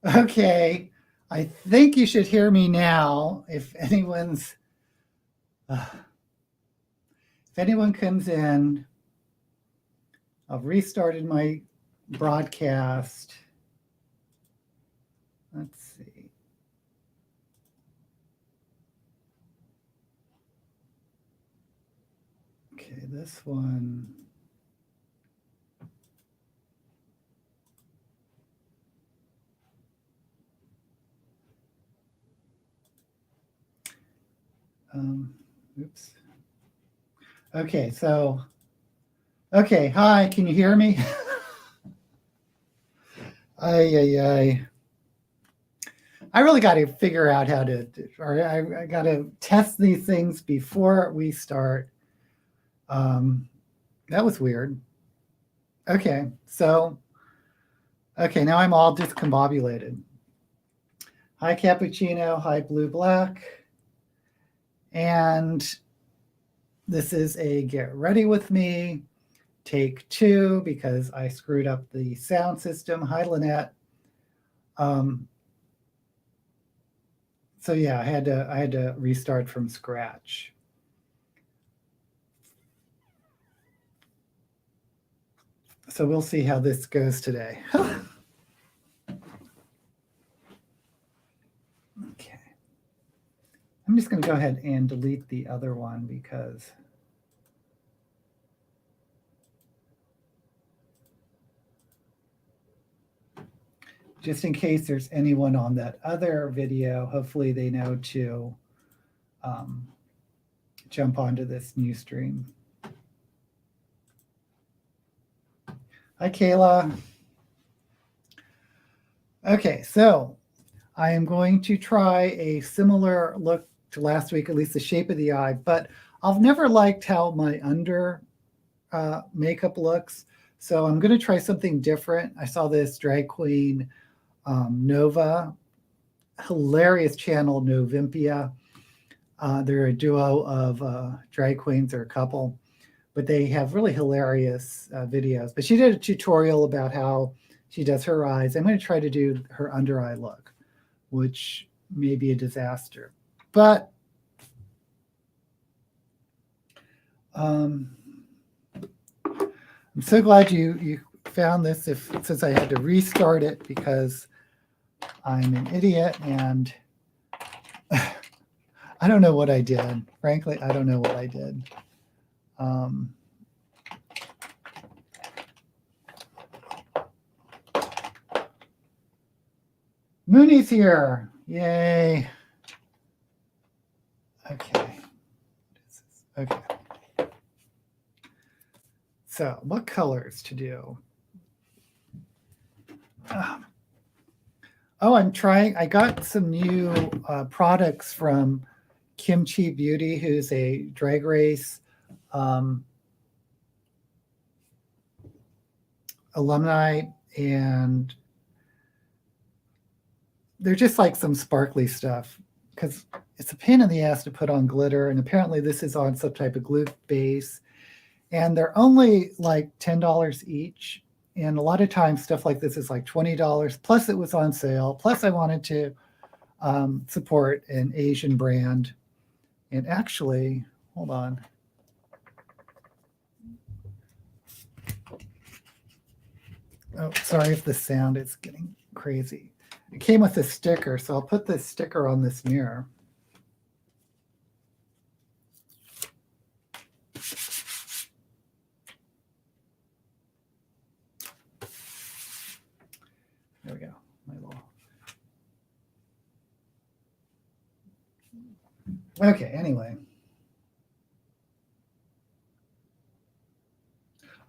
Okay, I think you should hear me now. If anyone comes in, I've restarted my broadcast. Let's see. Okay, this one. Oops. Okay, so, okay, hi, can you hear me? I really got to figure out how to, or I got to test these things before we start. That was weird. Okay, so, okay, now I'm all discombobulated. Hi, Cappuccino. Hi, Blue Black. And this is a Get Ready With Me, take 2, because I screwed up the sound system. Hi, Lynette. So yeah, I had to restart from scratch. So we'll see how this goes today. Okay. I'm just going to go ahead and delete the other one because just in case there's anyone on that other video, hopefully they know to jump onto this new stream. Hi, Kayla. Okay, so I am going to try a similar look to last week, at least the shape of the eye, but I've never liked how my under makeup looks. So I'm going to try something different. I saw this drag queen, Nova, hilarious channel, Novimpia. They're a duo of drag queens, or a couple, but they have really hilarious videos. But she did a tutorial about how she does her eyes. I'm going to try to do her under eye look, which may be a disaster. But I'm so glad you found this since I had to restart it because I'm an idiot and I don't know what I did. Frankly, I don't know what I did. Mooney's here. Yay. Okay. Okay. So what colors to do? Oh, I got some new products from Kimchi Beauty, who's a drag race alumni, and they're just like some sparkly stuff because it's a pain in the ass to put on glitter, and apparently this is on some type of glue base, and they're only like $10 each. And a lot of times stuff like this is like $20, plus it was on sale, plus I wanted to support an Asian brand. And actually, hold on. Oh, sorry if the sound is getting crazy. It came with a sticker, so I'll put this sticker on this mirror. There we go. My little. Okay, anyway.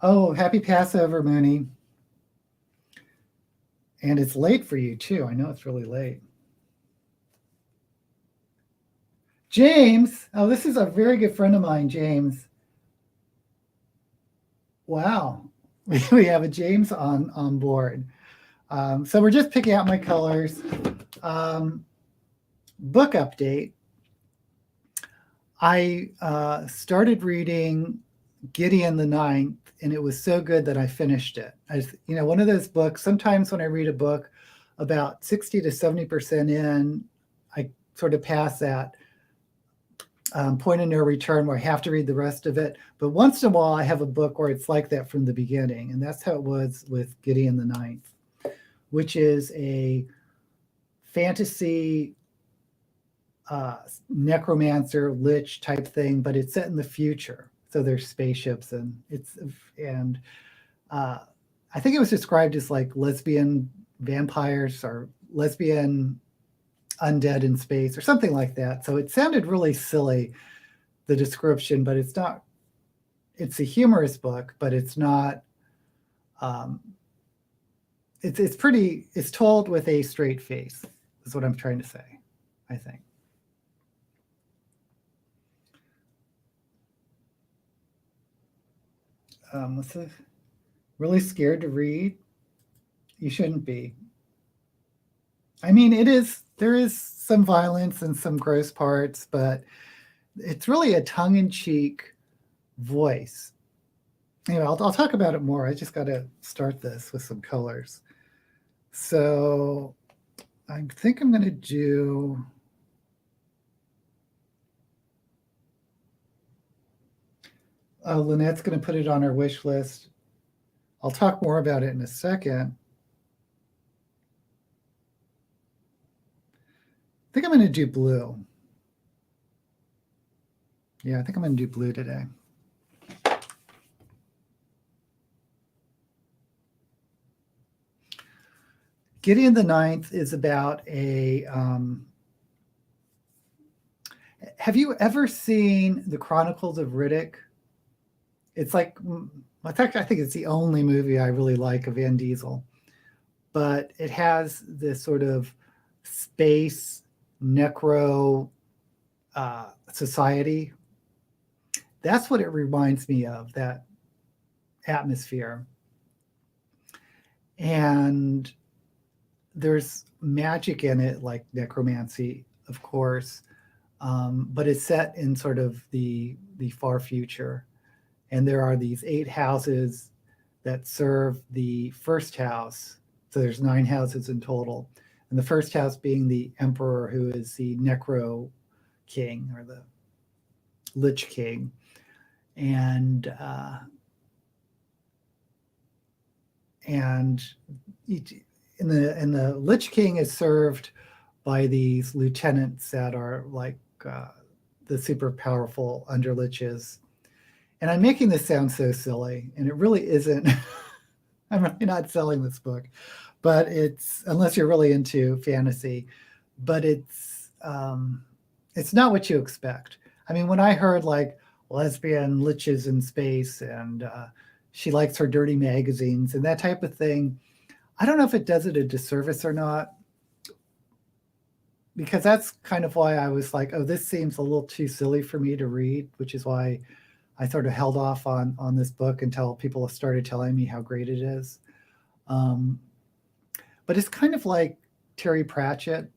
Oh, happy Passover, Mooney. And it's late for you, too. I know it's really late. James. Oh, this is a very good friend of mine, James. Wow. We have a James on board. So we're just picking out my colors. Book update. I started reading Gideon the Ninth, and it was so good that I finished it. One of those books, sometimes when I read a book, about 60 to 70% in, I sort of pass that point of no return where I have to read the rest of it. But once in a while, I have a book where it's like that from the beginning. And that's how it was with Gideon the Ninth, which is a fantasy necromancer, lich type thing, but it's set in the future. So there's spaceships and I think it was described as like lesbian vampires or lesbian undead in space or something like that. So it sounded really silly, the description, but it's not. It's a humorous book, but it's not. It's pretty. It's told with a straight face. Is what I'm trying to say, I think. What's this? Really scared to read? You shouldn't be. I mean, there is some violence and some gross parts, but it's really a tongue-in-cheek voice. Anyway, I'll talk about it more. I just got to start this with some colors. So I think I'm going to do... Lynette's going to put it on her wish list. I'll talk more about it in a second. I think I'm going to do blue. Yeah, I think I'm going to do blue today. Gideon the Ninth is about a... have you ever seen The Chronicles of Riddick? It's like... I think it's the only movie I really like of Vin Diesel. But it has this sort of space necro society. That's what it reminds me of, that atmosphere. And there's magic in it, like necromancy, of course, but it's set in sort of the far future. And there are these 8 houses that serve the first house. So there's 9 houses in total. And the first house being the emperor, who is the necro king or the lich king. And the lich king is served by these lieutenants that are like the super powerful under liches. And I'm making this sound so silly, and it really isn't. I'm really not selling this book, but it's, unless you're really into fantasy, but it's not what you expect. I mean, when I heard like lesbian liches in space and she likes her dirty magazines and that type of thing, I don't know if it does it a disservice or not, because that's kind of why I was like, oh, this seems a little too silly for me to read, which is why I sort of held off on this book until people started telling me how great it is. But it's kind of like Terry Pratchett.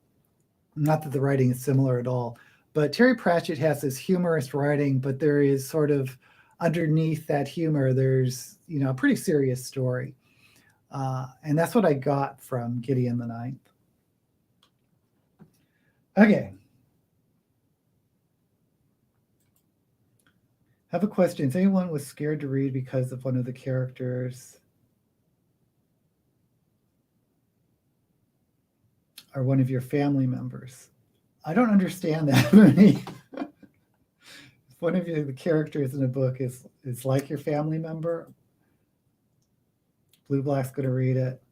Not that the writing is similar at all, but Terry Pratchett has this humorous writing, but there is sort of underneath that humor, there's, a pretty serious story. And that's what I got from Gideon the Ninth. Okay. I have a question. If anyone was scared to read because of one of the characters or one of your family members? I don't understand that. If one of the characters in a book is like your family member, Blue Black's going to read it.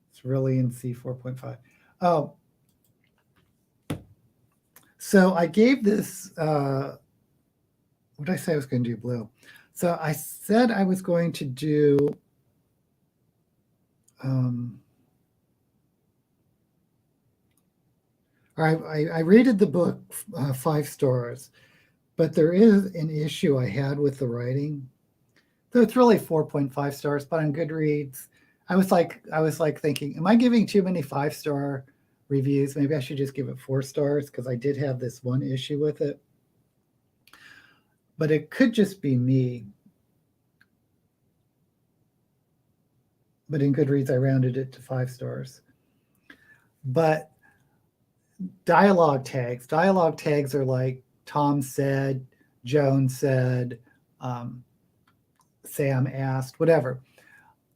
It's really in C 4.5. Oh. So I gave this, what did I say I was going to do? Blue. So I said I was going to do, I rated the book 5 stars, but there is an issue I had with the writing. So it's really 4.5 stars, but on Goodreads, I was like thinking, am I giving too many 5-star reviews? Maybe I should just give it 4 stars, because I did have this one issue with it. But it could just be me. but in Goodreads I rounded it to 5 stars. But dialogue tags are like Tom said, Joan said, Sam asked, whatever.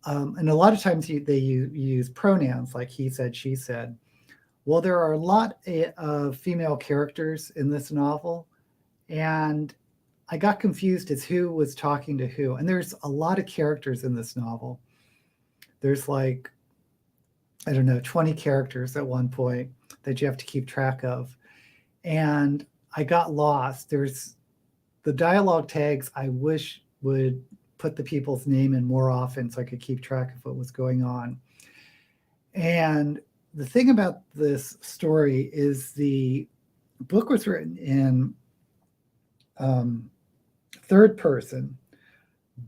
And a lot of times they use pronouns like he said, she said. Well, there are a lot of female characters in this novel, and I got confused as who was talking to who. And there's a lot of characters in this novel. There's like, I don't know, 20 characters at one point that you have to keep track of. And I got lost. There's the dialogue tags I wish would put the people's name in more often so I could keep track of what was going on. And the thing about this story is the book was written in third person,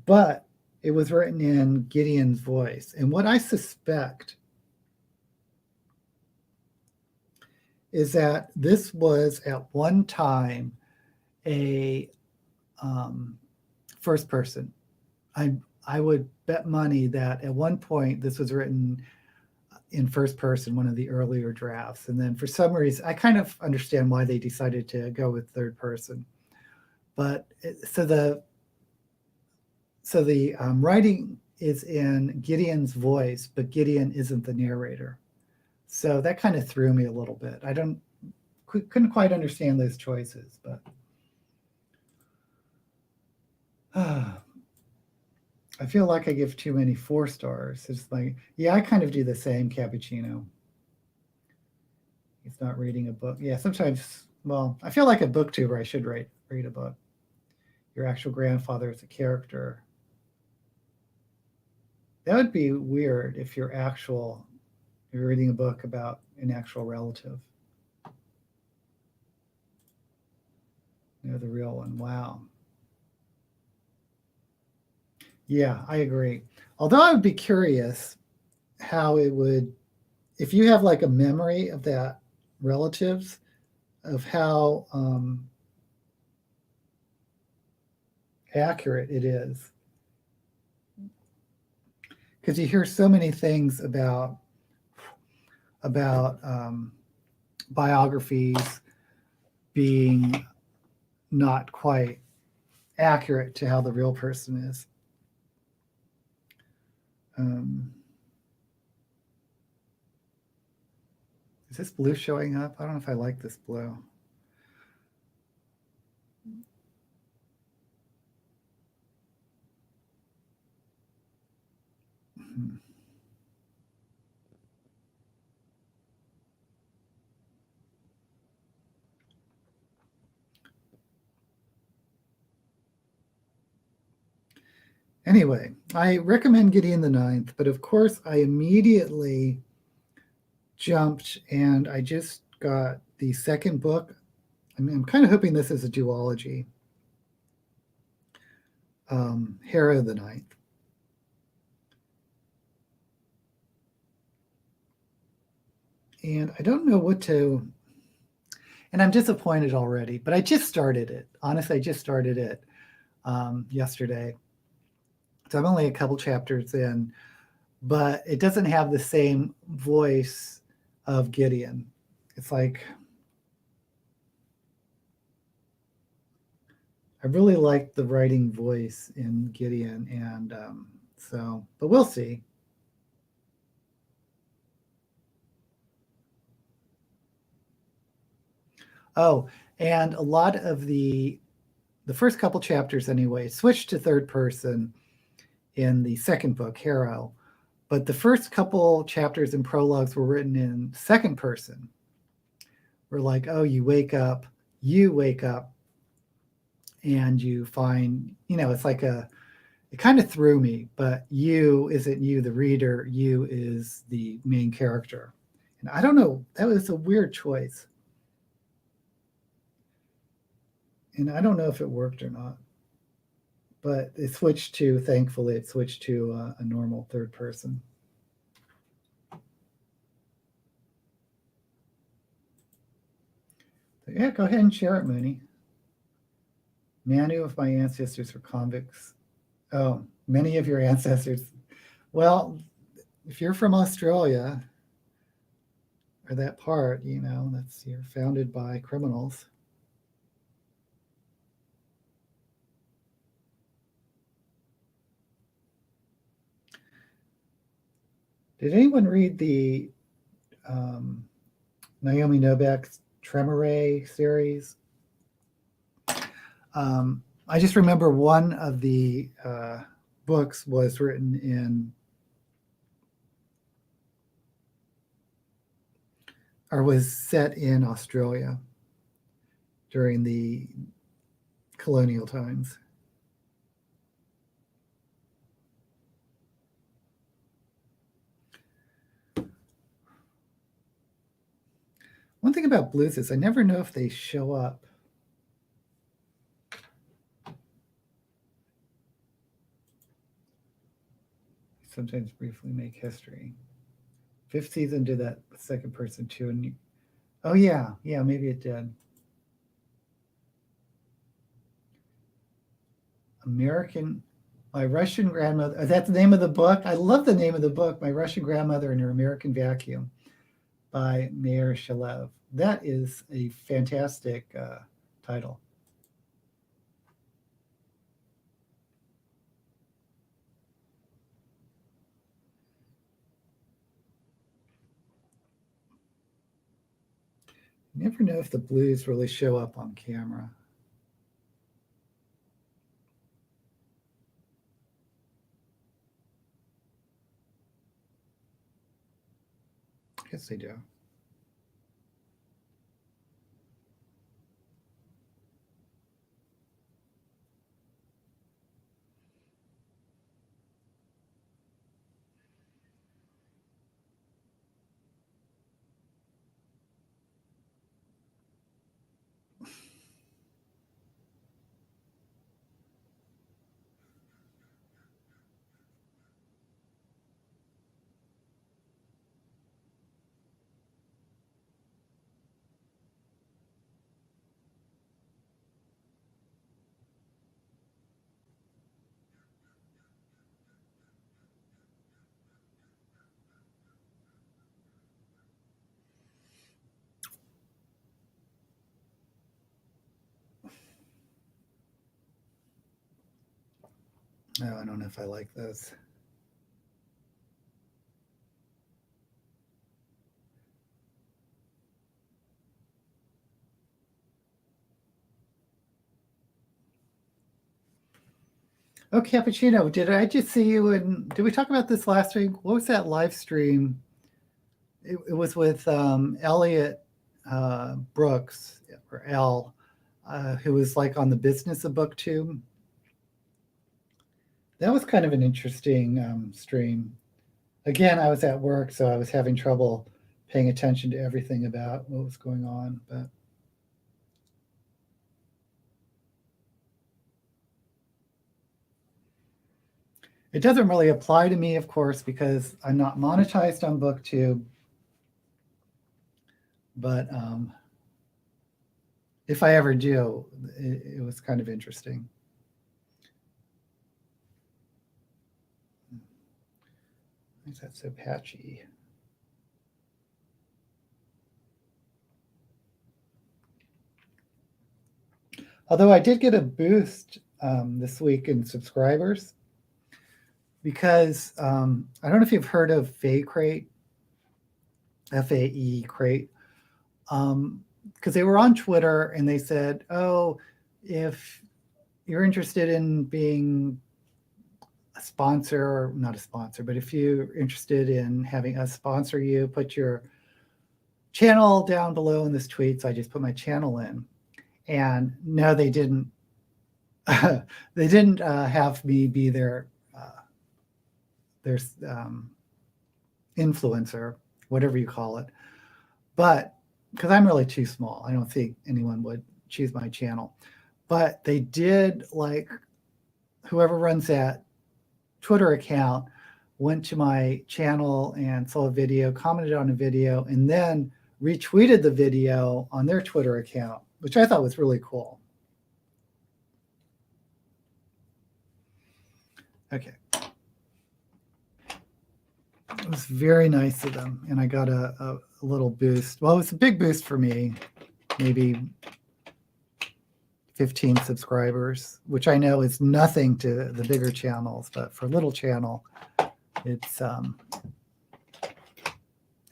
but it was written in Gideon's voice. And what I suspect is that this was at one time a first person. I would bet money that at one point this was written in first person, one of the earlier drafts. And then for some reason, I kind of understand why they decided to go with third person. But so the writing is in Gideon's voice, but Gideon isn't the narrator. So that kind of threw me a little bit. I couldn't quite understand those choices, but I feel like I give too many 4 stars. It's like, yeah, I kind of do the same, Cappuccino. He's not reading a book. Yeah, sometimes, well, I feel like a booktuber, I should read a book. Your actual grandfather is a character. That would be weird if you're reading a book about an actual relative. No, the real one. Wow. Yeah, I agree. Although I would be curious how it would, if you have like a memory of that relatives, of how accurate it is. Because you hear so many things about biographies being not quite accurate to how the real person is. Is this blue showing up? I don't know if I like this blue. Anyway, I recommend Gideon the Ninth, but of course I immediately jumped and I just got the second book. I'm kind of hoping this is a duology. Hera the Ninth. And I don't know what to, and I'm disappointed already, but I just started it. Honestly, I just started it yesterday. So I'm only a couple chapters in, but it doesn't have the same voice of Gideon. It's like, I really like the writing voice in Gideon, and but we'll see. Oh, and a lot of the first couple chapters anyway switched to third person in the second book, Harrow, but the first couple chapters and prologues were written in second person. We're like, oh, you wake up, and you find, it's like it kind of threw me, but you isn't you, the reader, you is the main character. And I don't know, that was a weird choice. And I don't know if it worked or not, but thankfully, it switched to a normal third person. So yeah, go ahead and share it, Mooney. Many of my ancestors were convicts. Oh, many of your ancestors. Well, if you're from Australia or that part, you know, that's you're founded by criminals. Did anyone read the Naomi Novak's Tremere series? I just remember one of the books was written in, or was set in Australia during the colonial times. One thing about blues is I never know if they show up. Sometimes briefly make history. Fifth season did that second person too. And oh yeah, maybe it did. My Russian grandmother. That's the name of the book. I love the name of the book. My Russian Grandmother and Her American Vacuum by Meir Shalev. That is a fantastic title. You never know if the blues really show up on camera. I guess they do. No, I don't know if I like those. Oh, Cappuccino, did I just see you in, did we talk about this last week? What was that live stream? It was with Elliot Brooks, or L, who was like on the business of Booktube. That was kind of an interesting stream. Again, I was at work, so I was having trouble paying attention to everything about what was going on. But it doesn't really apply to me, of course, because I'm not monetized on Booktube. But if I ever do, it was kind of interesting. Why is that so patchy? Although I did get a boost this week in subscribers because I don't know if you've heard of FaeCrate, FAE Crate, because they were on Twitter and they said, oh, if you're interested in being a sponsor, or not a sponsor, but if you're interested in having us sponsor you, put your channel down below in this tweet. So I just put my channel in. And no, they didn't. They didn't have me be their influencer, whatever you call it. But because I'm really too small, I don't think anyone would choose my channel. But they did, like, whoever runs that Twitter account went to my channel and saw a video, commented on a video, and then retweeted the video on their Twitter account, which I thought was really cool. Okay. was very nice of them, and I got a little boost. Well, it was a big boost for me, maybe 15 subscribers, which I know is nothing to the bigger channels, but for a little channel, it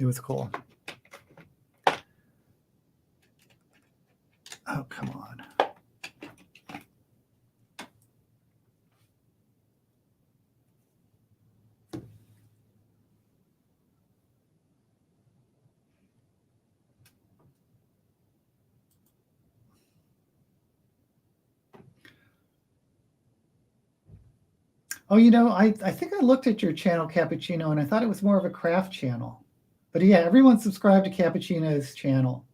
was cool. Oh, come on. Oh, you know, I think I looked at your channel, Cappuccino, and I thought it was more of a craft channel. But yeah, everyone subscribed to Cappuccino's channel.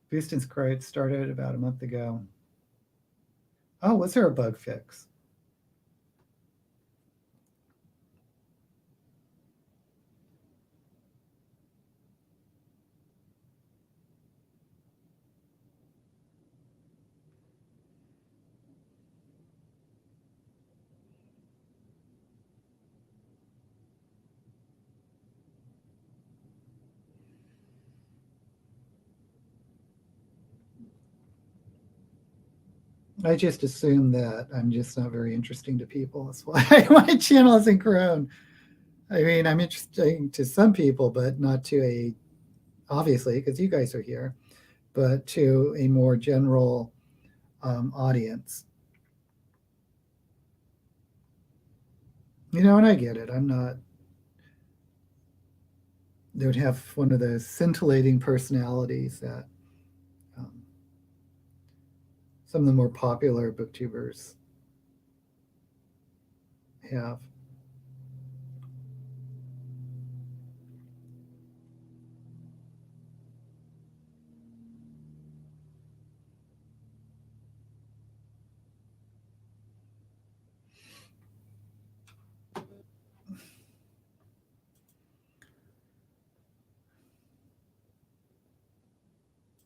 Boost and Scrote started about a month ago. Oh, was there a bug fix? I just assume that I'm just not very interesting to people. That's why my channel hasn't grown. I mean, I'm interesting to some people, but not to obviously, because you guys are here, but to a more general audience. You know, and I get it. I'm not, they would have one of those scintillating personalities that some of the more popular booktubers have.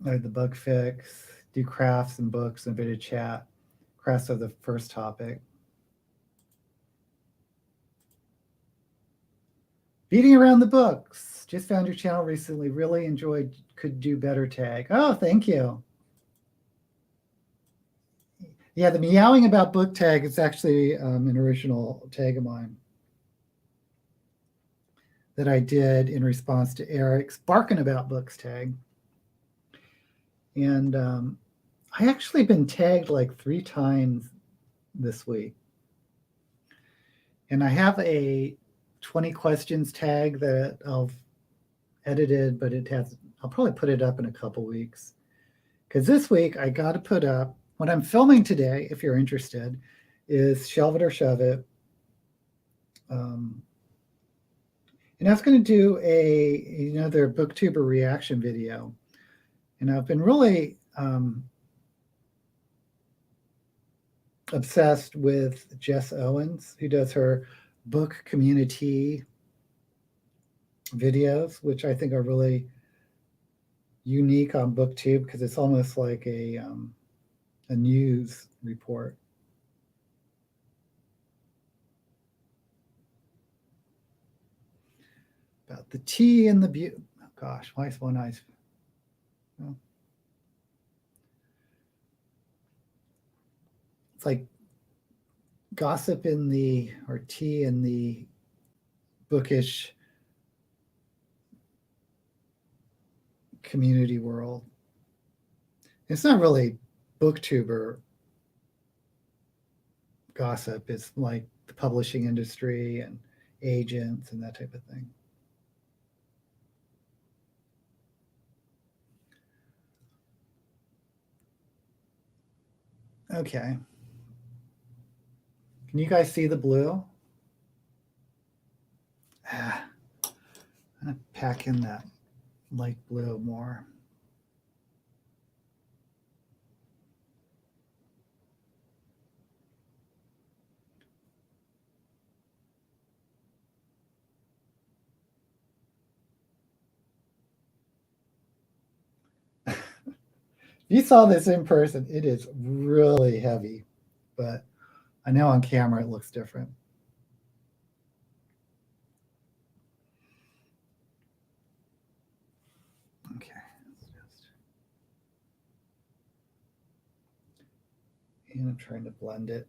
The bug fix, do crafts and books and a bit of chat. Crafts are the first topic. Beating around the books. Just found your channel recently. Really enjoyed. Could do better tag. Oh, thank you. Yeah, the meowing about book tag is actually an original tag of mine that I did in response to Eric's barking about books tag. And I actually been tagged like 3 times this week. And I have a 20 questions tag that I've edited, but I'll probably put it up in a couple weeks. Because this week I got to put up, what I'm filming today, if you're interested, is Shelve It or Shove It. And I was going to do another booktuber reaction video. And I've been really obsessed with Jess Owens, who does her book community videos, which I think are really unique on Booktube because it's almost like a news report. About the tea and the beauty. Oh gosh, why is one eye? Oh. It's like gossip or tea in the bookish community world. It's not really booktuber gossip. It's like the publishing industry and agents and that type of thing. Okay. Can you guys see the blue? I'm gonna pack in that light blue more. You saw this in person, it is really heavy, but I know on camera it looks different. And I'm trying to blend it.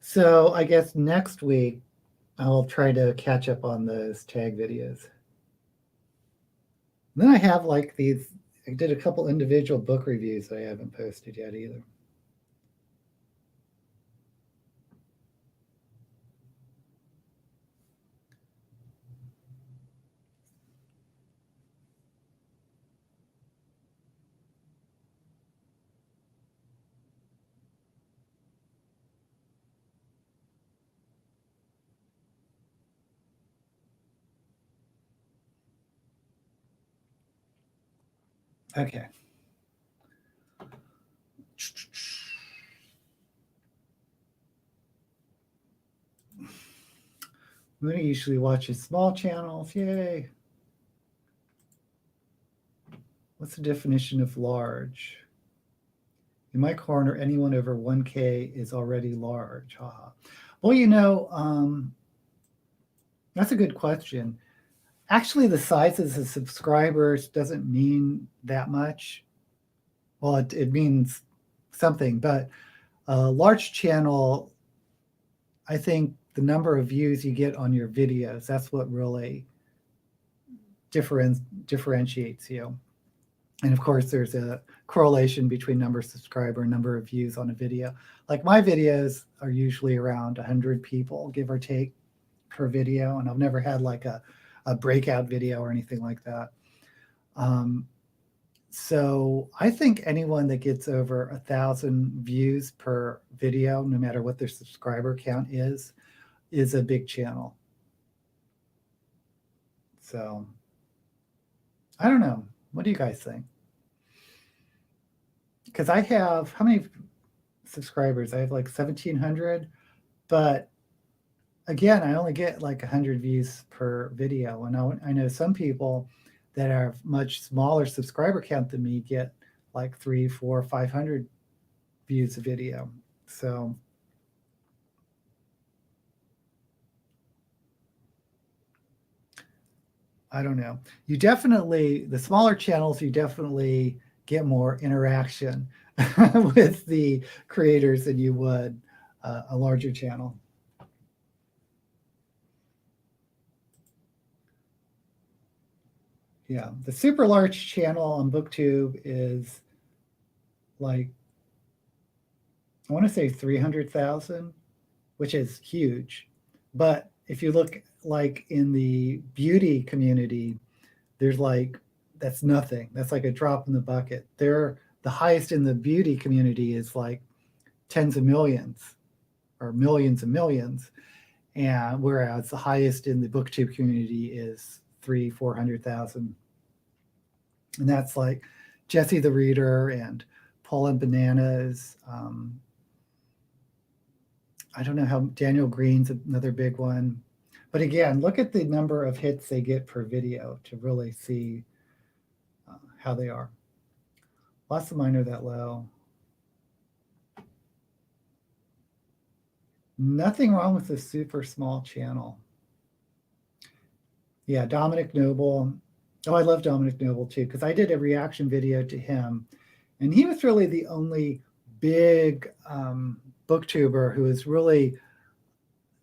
So I guess next week I'll try to catch up on those tag videos. Then I have like these, I did a couple individual book reviews that I haven't posted yet either. Okay. Mooney usually watches small channels. Yay. What's the definition of large? In my corner, anyone over 1K is already large. Haha. Well, that's a good question. Actually, the sizes of subscribers doesn't mean that much. Well, it means something, but a large channel, I think the number of views you get on your videos, that's what really differentiates you. And of course, there's a correlation between number of subscriber and number of views on a video. Like my videos are usually around 100 people, give or take, per video. And I've never had like a breakout video or anything like that. So I think anyone that gets over 1,000 views per video, no matter what their subscriber count is a big channel. So I don't know. What do you guys think? Because I have, how many subscribers? I have like 1,700, but again, I only get like 100 views per video. And I know some people that have much smaller subscriber count than me get like 300, 400, 500 views a video. So I don't know. You definitely, the smaller channels, you definitely get more interaction with the creators than you would a larger channel. Yeah, the super large channel on Booktube is like, I want to say 300,000, which is huge. But if you look like in the beauty community, there's like, that's nothing. That's like a drop in the bucket. The highest in the beauty community is like tens of millions or millions and millions. And whereas the highest in the Booktube community is 300,000-400,000. And that's like Jesse the Reader and Paul and Bananas. I don't know how Daniel Green's another big one. But again, look at the number of hits they get per video to really see how they are. Lots of mine are that low. Nothing wrong with the super small channel. Yeah, Dominic Noble. Oh, I love Dominic Noble too, because I did a reaction video to him. And he was really the only big booktuber who was really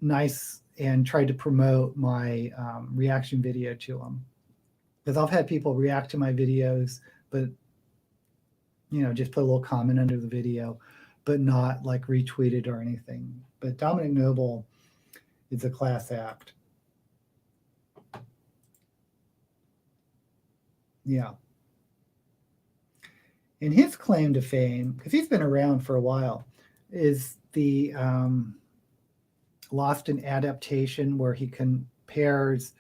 nice and tried to promote my reaction video to him. Because I've had people react to my videos, but just put a little comment under the video, but not like retweet it or anything. But Dominic Noble is a class act. Yeah. And his claim to fame, because he's been around for a while, is the Lost in Adaptation, where he compares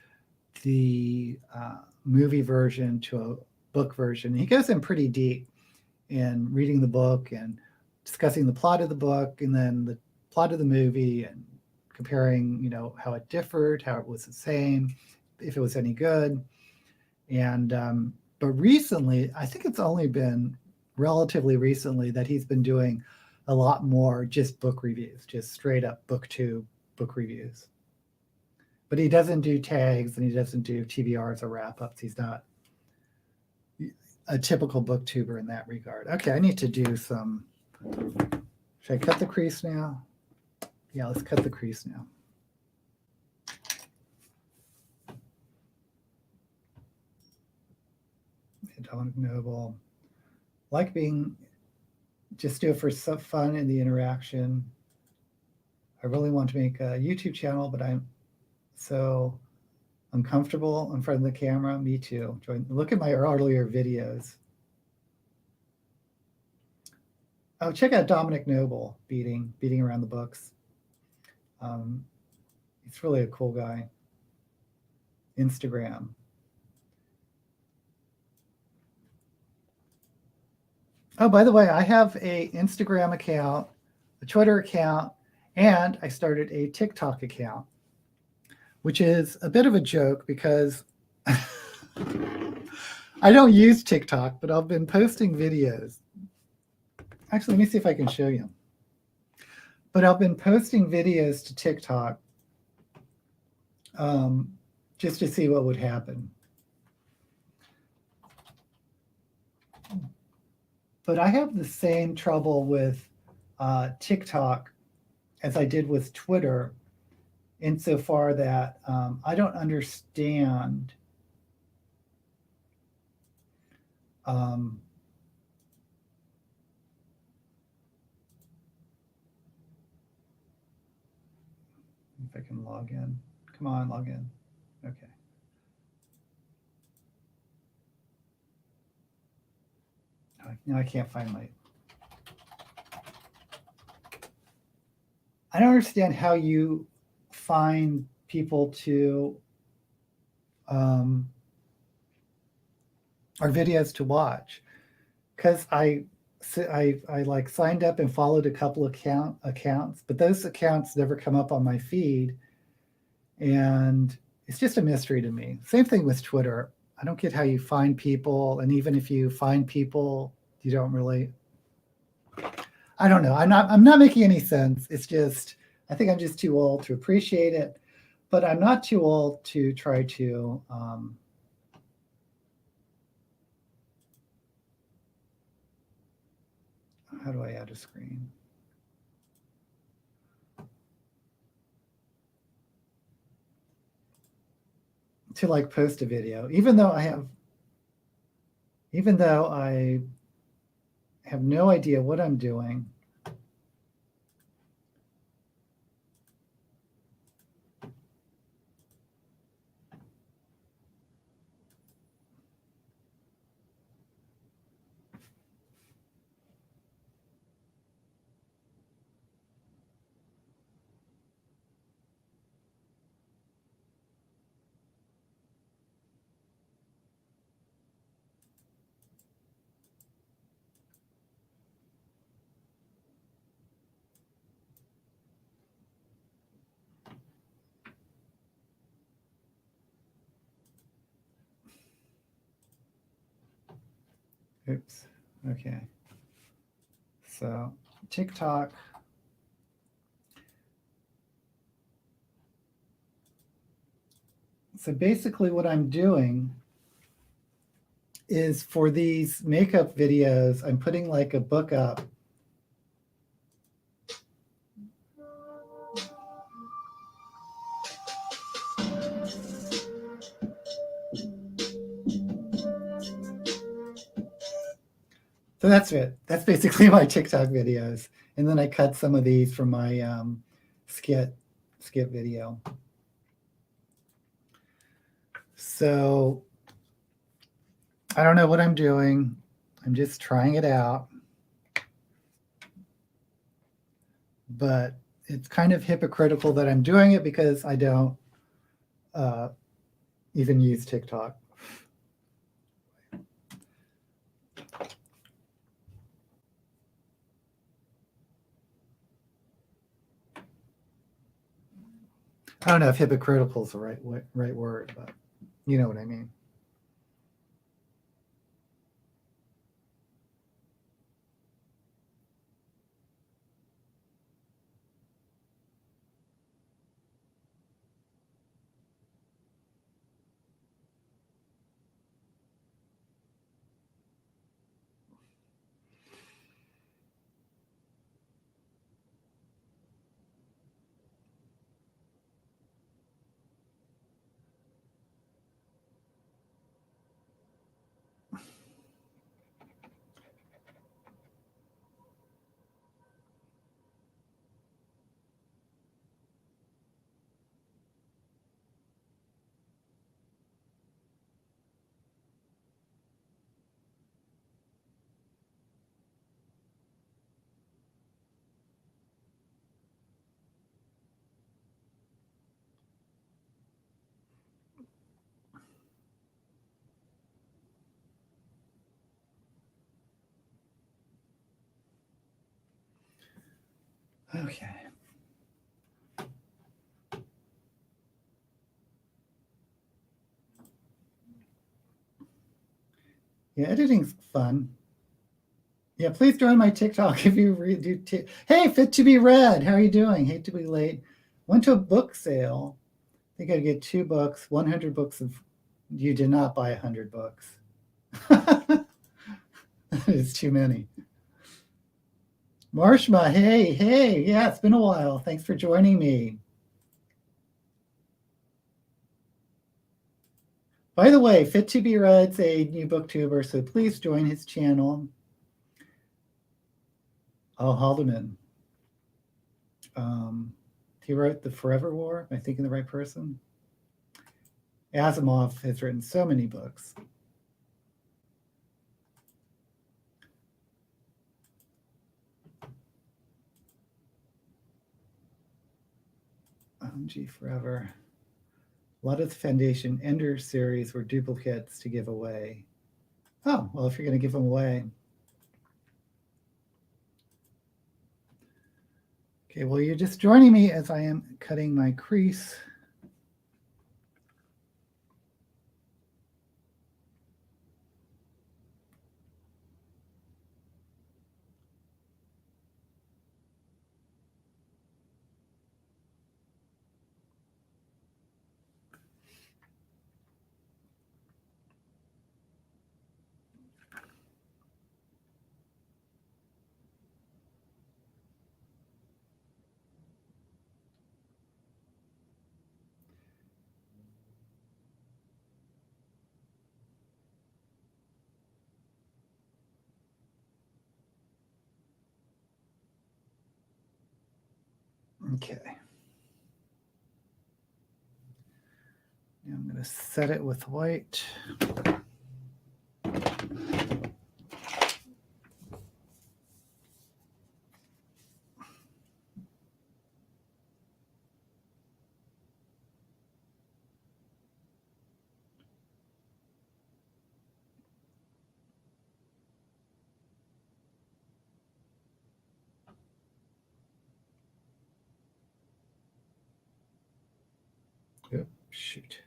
the movie version to a book version. He goes in pretty deep in reading the book and discussing the plot of the book and then the plot of the movie and comparing, how it differed, how it was the same, if it was any good. And But recently, I think it's only been relatively recently that he's been doing a lot more just book reviews, just straight up Booktube book reviews. But he doesn't do tags and he doesn't do TBRs or wrap-ups. He's not a typical booktuber in that regard. Okay, I need to do some... Should I cut the crease now? Yeah, let's cut the crease now. Dominic Noble. Like being... Just do it for some fun in the interaction. I really want to make a YouTube channel, but I'm so uncomfortable in front of the camera. Me too. Look at my earlier videos. Oh, check out Dominic Noble beating around the books. He's really a cool guy. Instagram. Oh, by the way, I have a Instagram account, a Twitter account, and I started a TikTok account, which is a bit of a joke because I don't use TikTok, but I've been posting videos. Actually, let me see if I can show you. But I've been posting videos to TikTok just to see what would happen. But I have the same trouble with TikTok as I did with Twitter, insofar that I don't understand if I can log in. Come on, log in. Okay. Now I can't find my... I don't understand how you find people to our videos to watch, because I like signed up and followed a couple of accounts, but those accounts never come up on my feed, and it's just a mystery to me. Same thing with Twitter. I don't get how you find people, and even if you find people, you don't really... I don't know. I'm not making any sense. It's just, I think I'm just too old to appreciate it, but I'm not too old to try to how do I add a screen? To like post a video, even though I have no idea what I'm doing. Oops. Okay. So TikTok. So basically what I'm doing is for these makeup videos, I'm putting like a book up. So that's it. That's basically my TikTok videos. And then I cut some of these from my skit video. So I don't know what I'm doing. I'm just trying it out. But it's kind of hypocritical that I'm doing it because I don't even use TikTok. I don't know if hypocritical is the right word, but you know what I mean. Okay. Yeah, editing's fun. Yeah, please join my TikTok if you do. Hey, Fit to be Read. How are you doing? Hate to be late. Went to a book sale. I think I'd get 2 books, 100 books of. You did not buy 100 books. That is too many. Marshma, hey. Yeah, it's been a while. Thanks for joining me. By the way, Fit to be Read's a new booktuber, so please join his channel. Oh, Haldeman. He wrote The Forever War. Am I thinking the right person? Asimov has written so many books. OMG Forever. A lot of the Foundation Ender series were duplicates to give away. Oh, well, if you're going to give them away. Okay, well, you're just joining me as I am cutting my crease. Okay. Now I'm going to set it with white. Oh, shoot.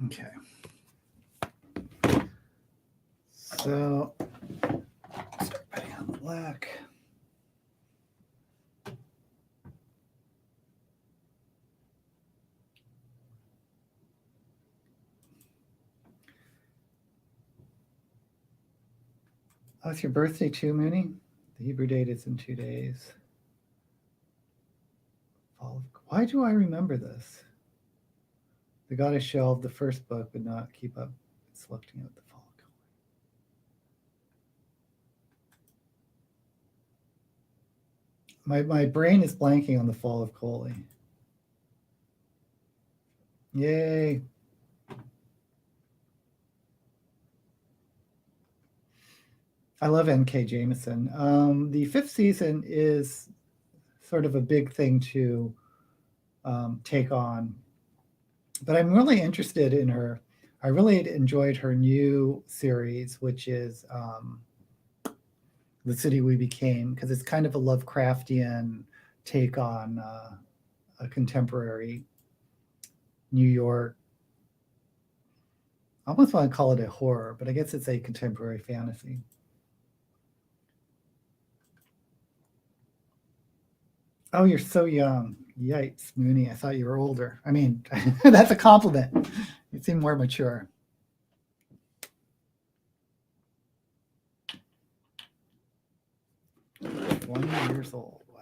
Okay. So start putting on the black. Oh, it's your birthday too, Mooney? The Hebrew date is in 2 days. Why do I remember this? The goddess shelved the first book, but not keep up selecting out the fall color. My brain is blanking on the fall of Coley. Yay. I love N.K. Jameson. The 5th season is sort of a big thing to take on. But I'm really interested in her. I really enjoyed her new series, which is The City We Became, because it's kind of a Lovecraftian take on a contemporary New York. I almost want to call it a horror, but I guess it's a contemporary fantasy. Oh, you're so young. Yikes, Mooney. I thought you were older. I mean, that's a compliment. You seem more mature. 20 years old. Wow.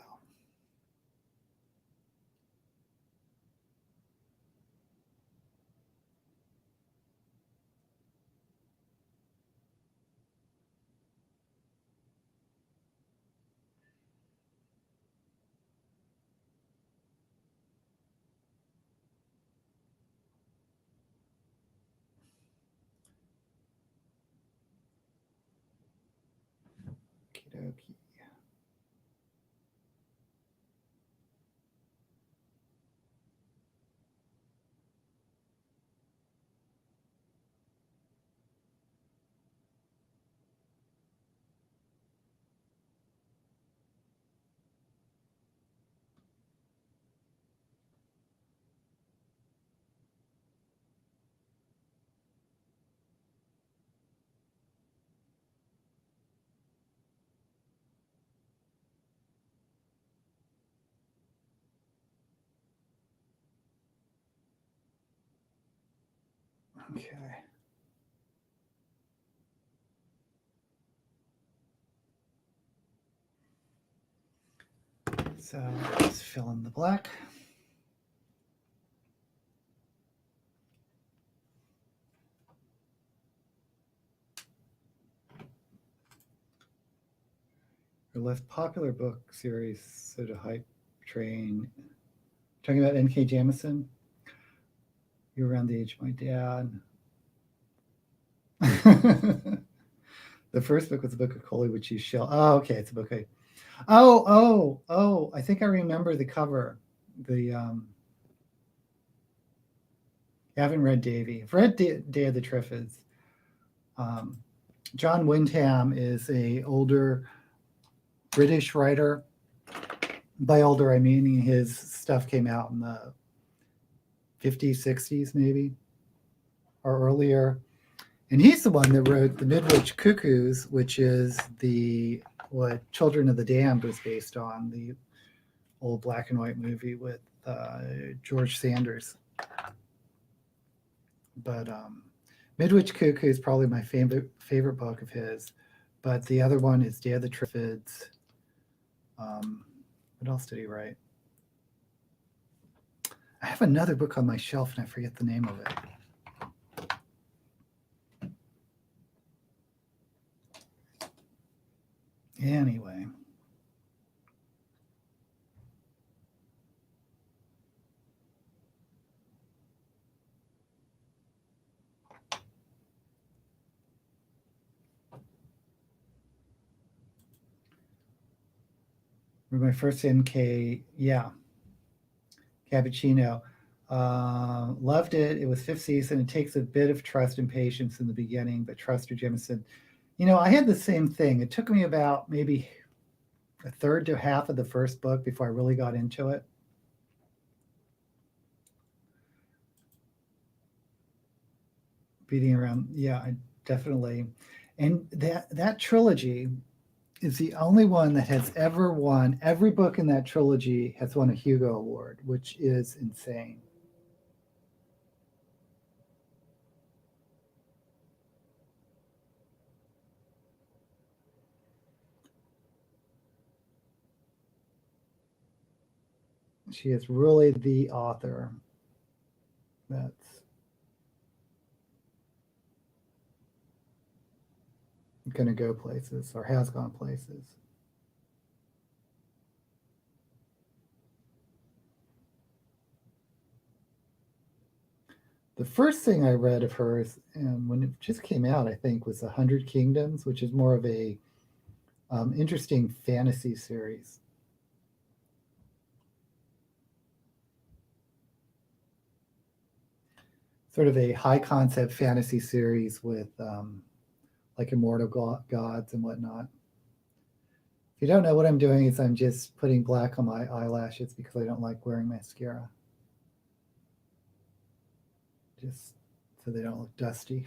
Okay. So let's fill in the black. Her less popular book series, Soda Hype Train. Talking about N.K. Jemisin. You're around the age of my dad. The first book was a book of Coley, which you shell. Oh, okay, it's a book. Oh! I think I remember the cover. The I haven't read Davy. I've read Day of the Triffids. John Windham is a older British writer. By older, I mean his stuff came out in the 50s, 60s, maybe, or earlier. And he's the one that wrote The Midwich Cuckoos, which is what Children of the Damned was based on, the old black and white movie with George Sanders. But Midwich Cuckoo is probably my favorite book of his. But the other one is Day of the Triffids. What else did he write? I have another book on my shelf and I forget the name of it. Anyway. My first NK, yeah. Cappuccino. Loved it. It was 5th season. It takes a bit of trust and patience in the beginning, but trust or Jemisin. I had the same thing. It took me about maybe a third to half of the first book before I really got into it. Beating around, yeah, I definitely. And that trilogy is the only one that has ever won. Every book in that trilogy has won a Hugo Award, which is insane. She is really the author that's going to go places or has gone places. The first thing I read of hers, and when it just came out, I think, was 100 Kingdoms, which is more of a interesting fantasy series. Sort of a high concept fantasy series with like immortal gods and whatnot. If you don't know what I'm doing, is I'm just putting black on my eyelashes because I don't like wearing mascara. Just so they don't look dusty.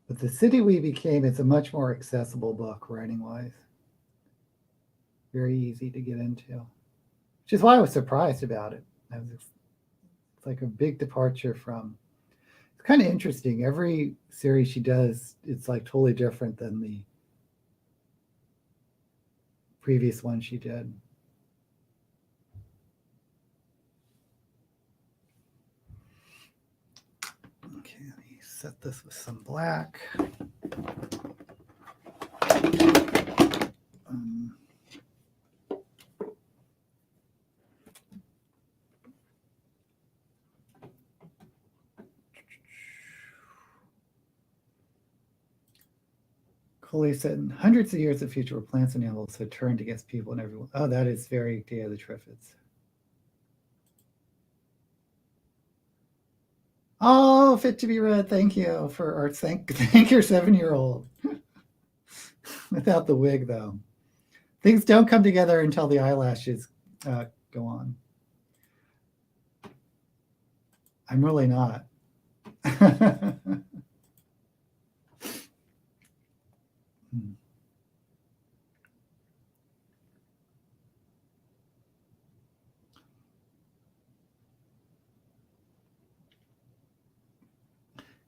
But The City We Became is a much more accessible book writing-wise. Very easy to get into, which is why I was surprised about it. It's like a big departure from. It's kind of interesting. Every series she does, it's like totally different than the previous one she did. Okay, let me set this with some black. Coley said, in hundreds of years of future, where plants and animals had turned against people and everyone. Oh, that is very Day of the Triffids. Oh, fit to be read. Thank you for arts. Thank your 7-year-old. Without the wig, though. Things don't come together until the eyelashes go on. I'm really not.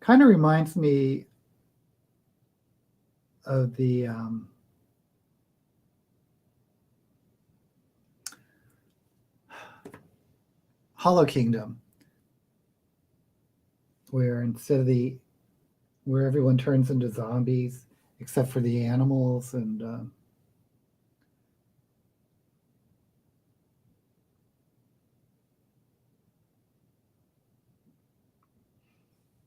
Kind of reminds me of the Hollow Kingdom, where instead of where everyone turns into zombies except for the animals, and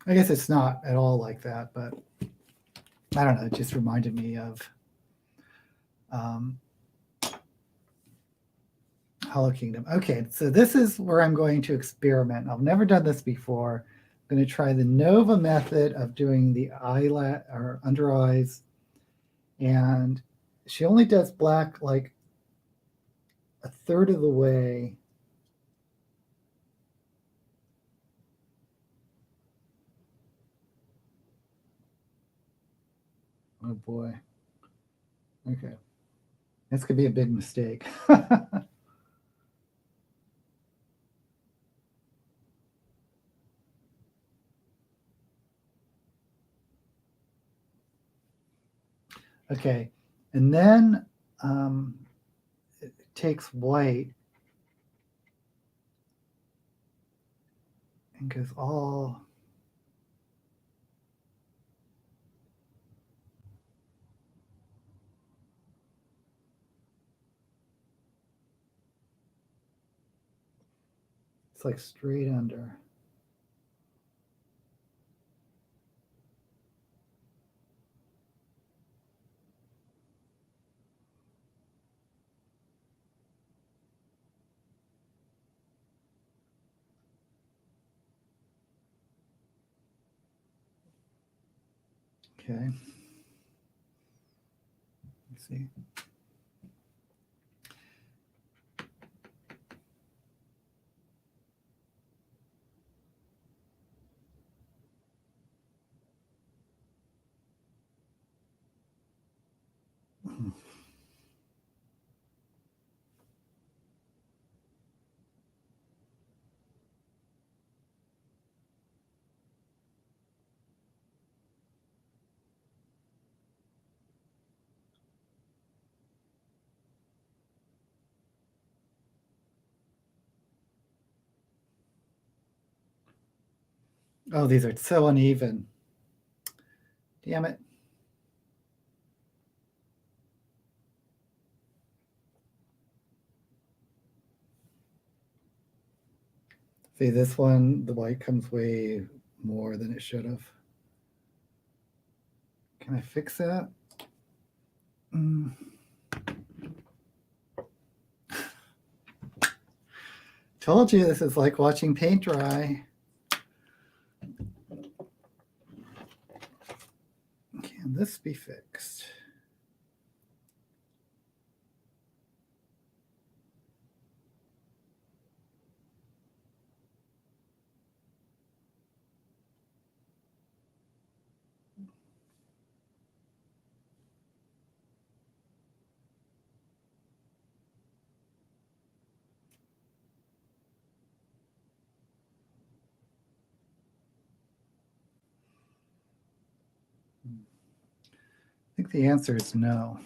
I guess it's not at all like that, but I don't know. It just reminded me of Hollow Kingdom. Okay, so this is where I'm going to experiment. I've never done this before. I'm going to try the Nova method of doing the eyelash or under eyes, and she only does black like a third of the way. Oh boy. Okay. This could be a big mistake. Okay. And then it takes white and goes all it's like straight under. Okay. Let's see. Oh, these are so uneven. Damn it. See, this one, the white comes way more than it should have. Can I fix that? Told you this is like watching paint dry. Can this be fixed? I think the answer is no.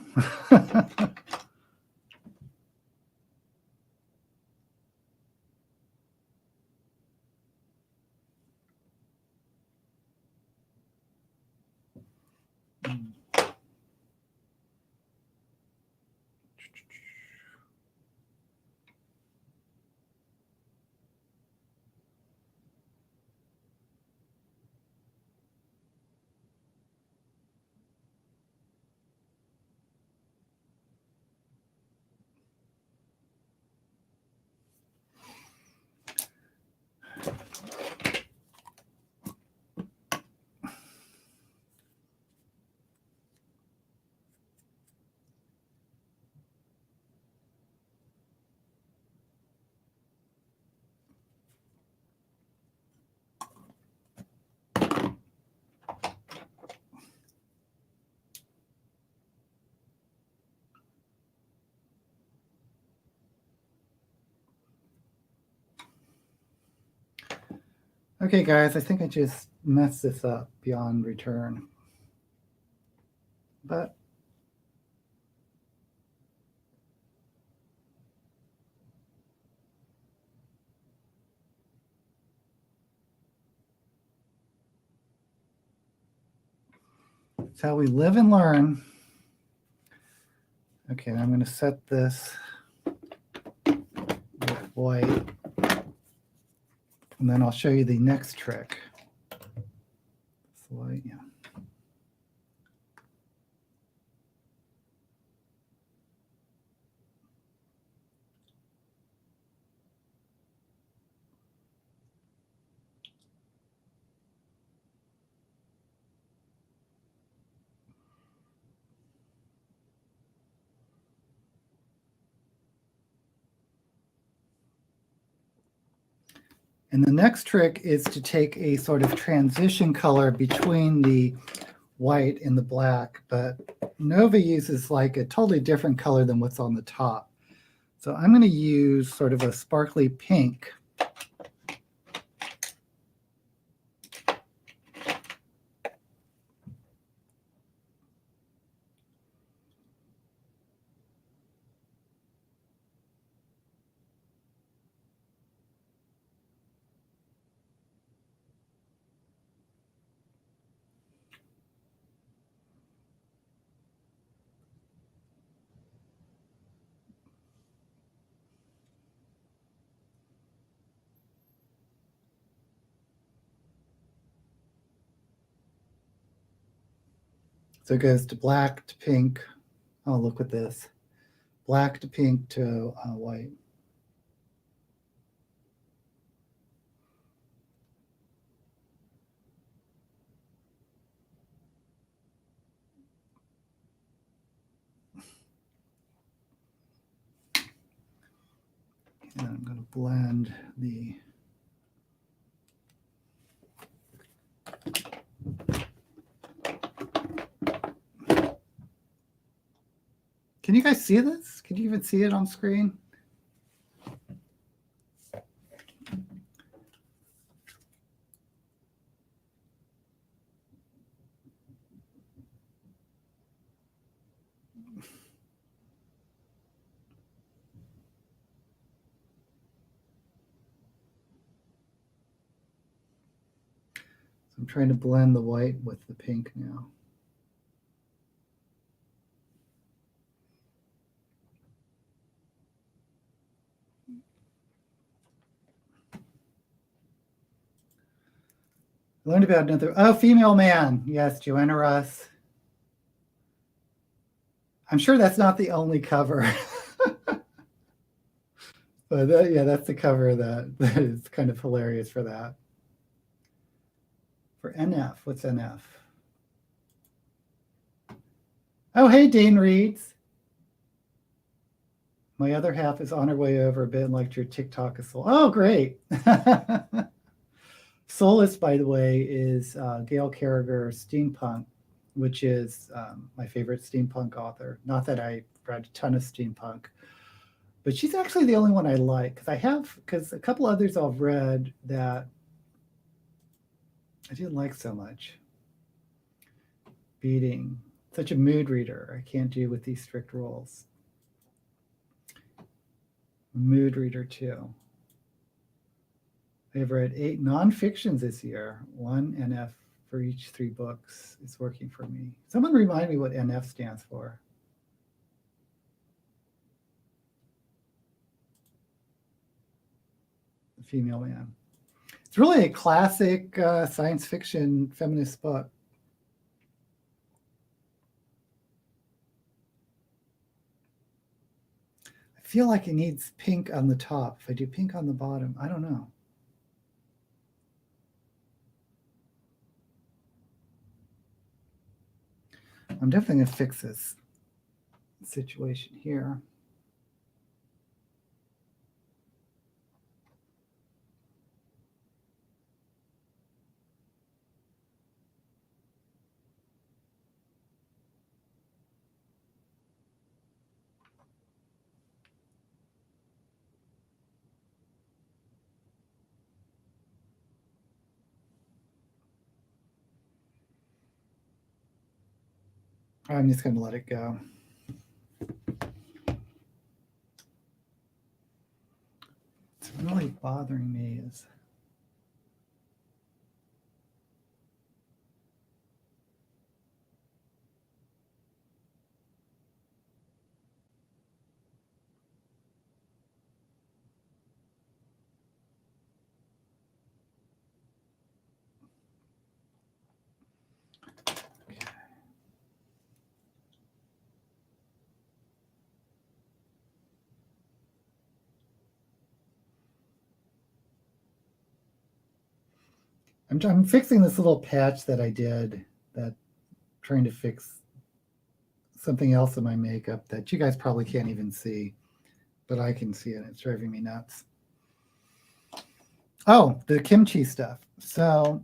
Okay, guys, I think I just messed this up beyond return. But it's how we live and learn. Okay, I'm going to set this with white. And then I'll show you the next trick. So, yeah. And the next trick is to take a sort of transition color between the white and the black, but Nova uses like a totally different color than what's on the top. So I'm going to use sort of a sparkly pink. So it goes to black to pink. Oh, look at this. Black to pink to white. And I'm going to blend the Can you guys see this? Can you even see it on screen? So I'm trying to blend the white with the pink now. I learned about another, female man. Yes, Joanna Russ. I'm sure that's not the only cover. But yeah, that's the cover that is kind of hilarious for that. For NF, what's NF? Oh, hey, Dane Reeds. My other half is on her way over a bit and liked your TikTok as well. Oh, great. Solace, by the way, is Gail Carriger's Steampunk, which is my favorite steampunk author. Not that I read a ton of steampunk, but she's actually the only one I like because a couple others I've read that I didn't like so much. Beating, such a mood reader. I can't do with these strict rules. Mood reader too. I've read 8 nonfictions this year, 1 NF for each 3 books. It's working for me. Someone remind me what NF stands for. The Female Man. It's really a classic science fiction feminist book. I feel like it needs pink on the top. If I do pink on the bottom, I don't know. I'm definitely going to fix this situation here. I'm just going to let it go. What's really bothering me is I'm fixing this little patch that I did, that trying to fix something else in my makeup that you guys probably can't even see, but I can see it. It's driving me nuts. Oh, the kimchi stuff. So,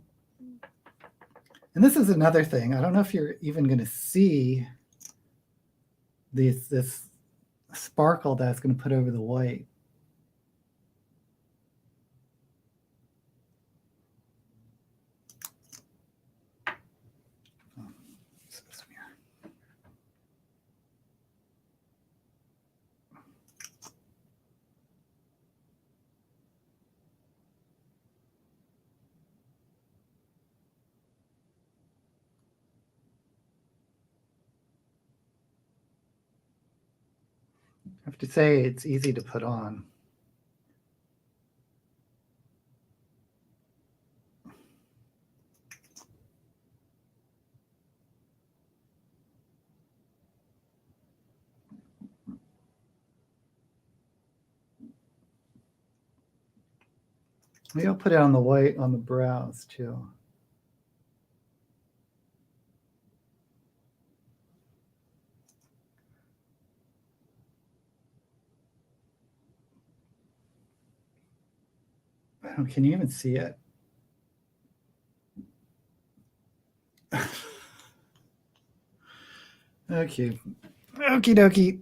and this is another thing. I don't know if you're even going to see this sparkle that's going to put over the white. I have to say it's easy to put on. Maybe I'll put it on the white on the brows too. Can you even see it? Okay. Okie dokie.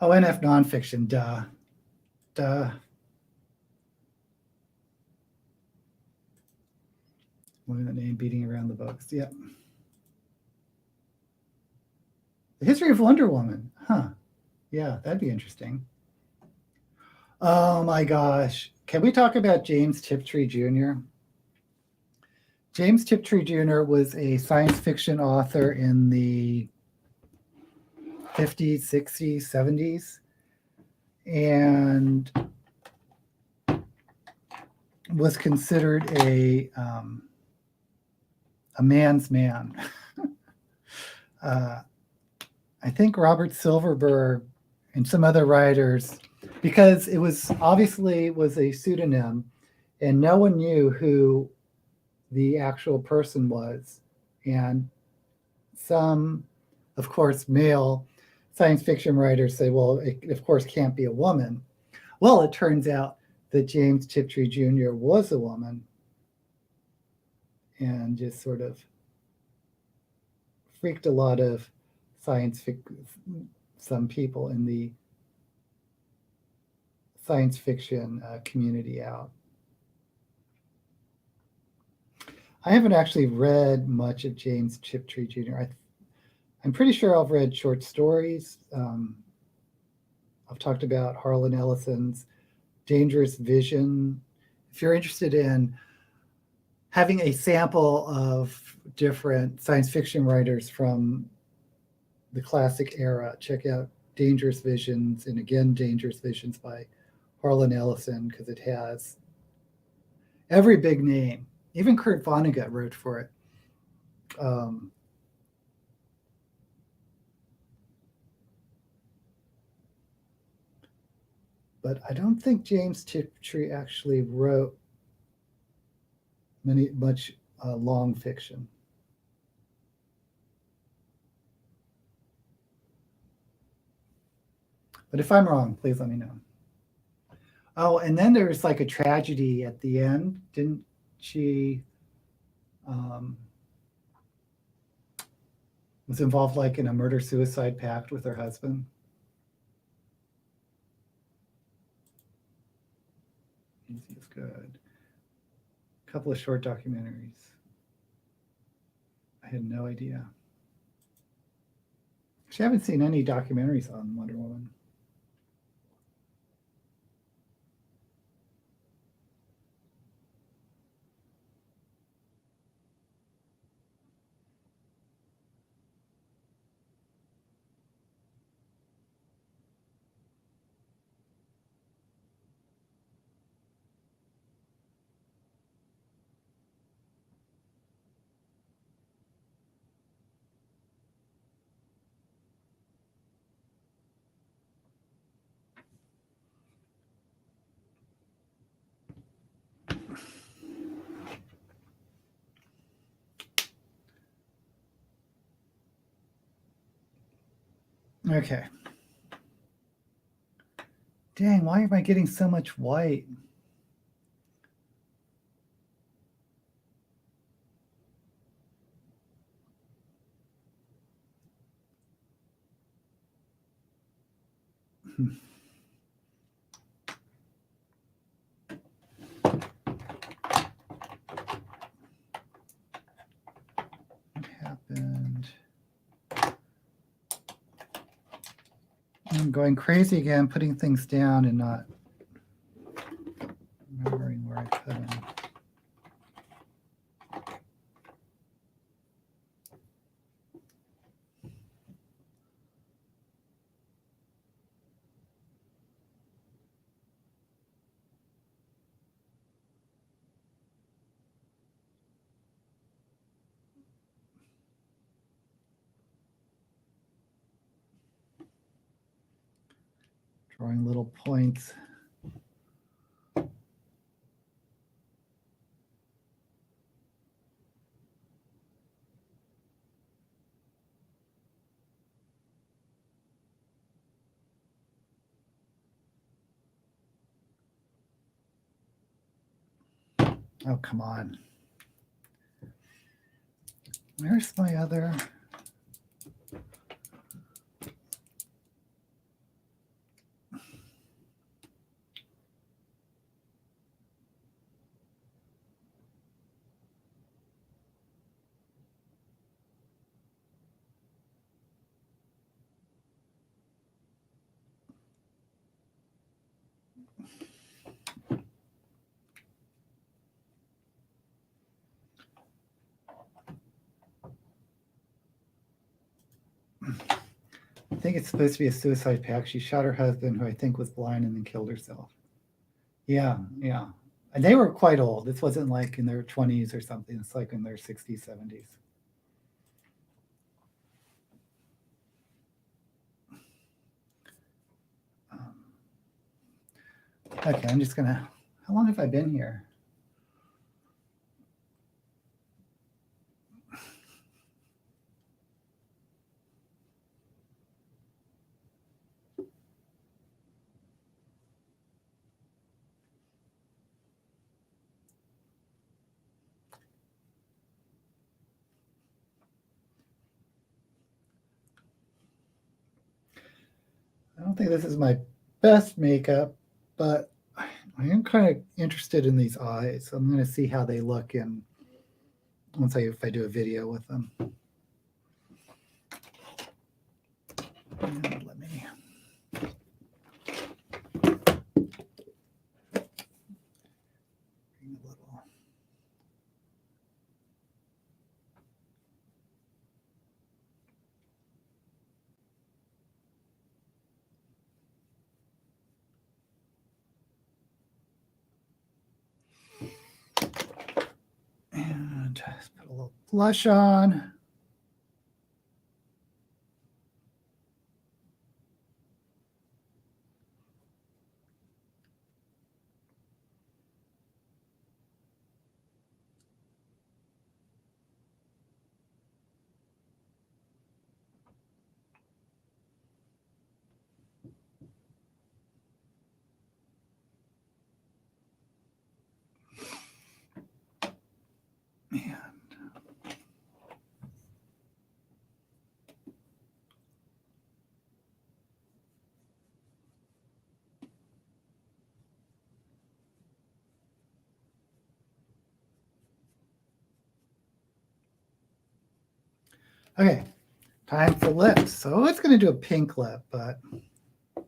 Oh, NF nonfiction, duh. Duh. One of the name beating around the books. Yep. The history of Wonder Woman. Huh. Yeah, that'd be interesting. Oh my gosh. Can we talk about James Tiptree Jr.? James Tiptree Jr. was a science fiction author in the 50s, 60s, 70s, and was considered a man's man. I think Robert Silverberg and some other writers, because it was obviously was a pseudonym, and no one knew who the actual person was. And some, of course, male science fiction writers say, well, it of course can't be a woman. Well, it turns out that James Tiptree Jr. was a woman, and just sort of freaked a lot of some people in the science fiction community out. I haven't actually read much of James Tiptree Jr. I'm pretty sure I've read short stories. I've talked about Harlan Ellison's Dangerous Vision. If you're interested in having a sample of different science fiction writers from the classic era, check out Dangerous Visions, and again, Dangerous Visions by Harlan Ellison, because it has every big name. Even Kurt Vonnegut wrote for it. But I don't think James Tiptree actually wrote much long fiction. But if I'm wrong, please let me know. Oh, and then there's like a tragedy at the end. Didn't she was involved like in a murder-suicide pact with her husband? Easy is good. A couple of short documentaries. had no idea. Actually, I haven't seen any documentaries on Wonder Woman. Okay. Dang, why am I getting so much white? What happened? I'm going crazy again, putting things down and not remembering where I put them. Drawing little points. Oh, come on. Where's my other? I think it's supposed to be a suicide pact. She shot her husband, who I think was blind, and then killed herself. Yeah, yeah. And they were quite old. This wasn't like in their 20s or something. It's like in their 60s, 70s. Okay, I'm just gonna, how long have I been here? I don't think this is my best makeup, but I am kind of interested in these eyes. So I'm going to see how they look in once if I do a video with them. And let me. Bring a little. And just put a little blush on. And Okay, time for lips. So it's going to do a pink lip, but if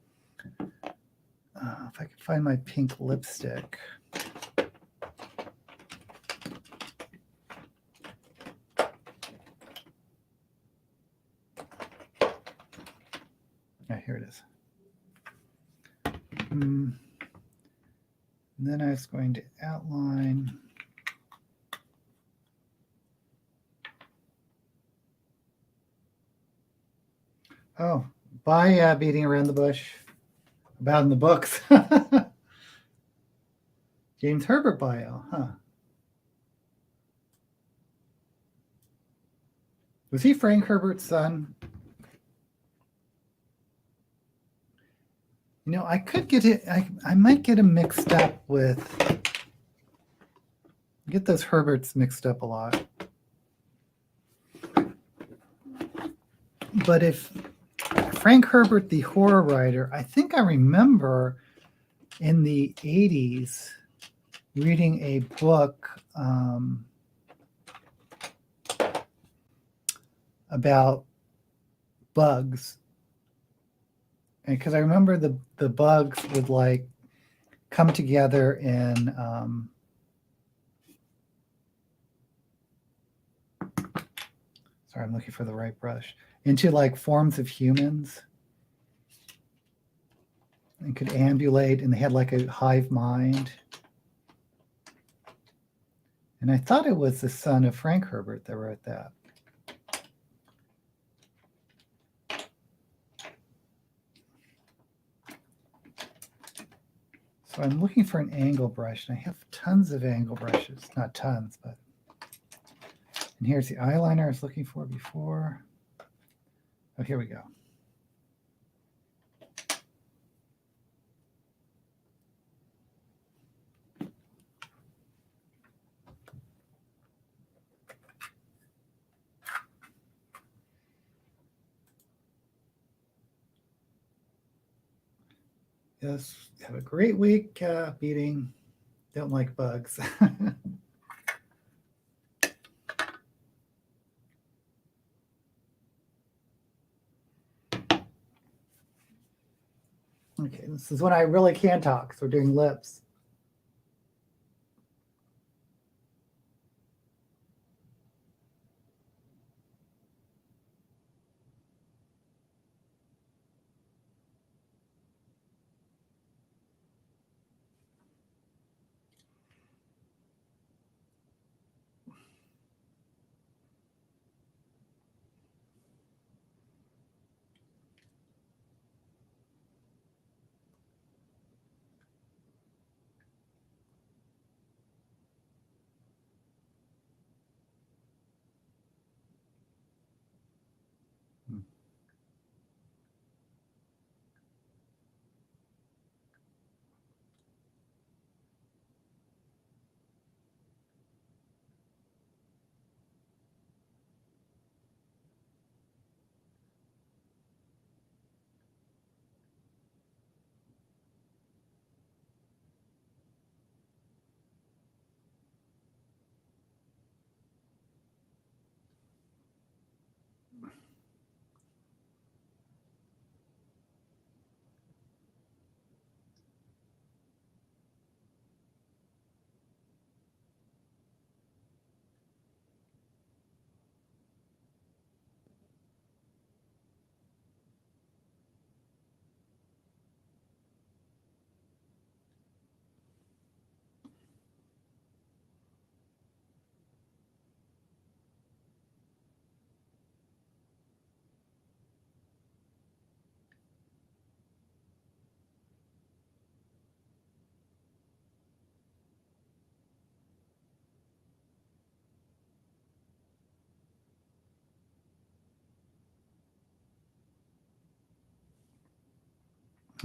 I can find my pink lipstick. Yeah, here it is. And then I was going to outline. Oh, by beating around the bush about in the books. James Herbert bio, huh? Was he Frank Herbert's son? You know, I could get it. I might get him mixed up with. Get those Herberts mixed up a lot. But if Frank Herbert, the horror writer, I think I remember in the 80s reading a book about bugs. And because I remember the bugs would like come together in sorry, I'm looking for the right brush, into like forms of humans and could ambulate, and they had like a hive mind. And I thought it was the son of Frank Herbert that wrote that. So I'm looking for an angle brush, and I have tons of angle brushes. Not tons, but. And here's the eyeliner I was looking for before. Oh, here we go. Yes, have a great week beating. Don't like bugs. Okay, this is when I really can talk. So we're doing lips.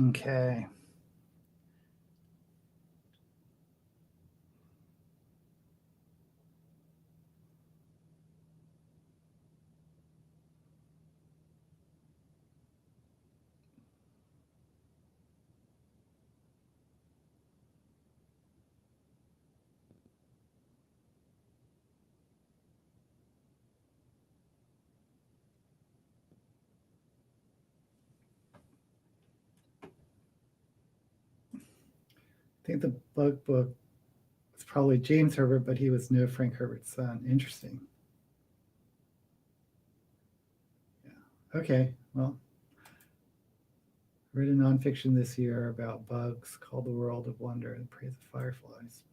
Okay. think the bug book was probably James Herbert, but he was no Frank Herbert's son. Interesting. Yeah. Okay. Well, I read a nonfiction this year about bugs called The World of Wonder and Praise of Fireflies.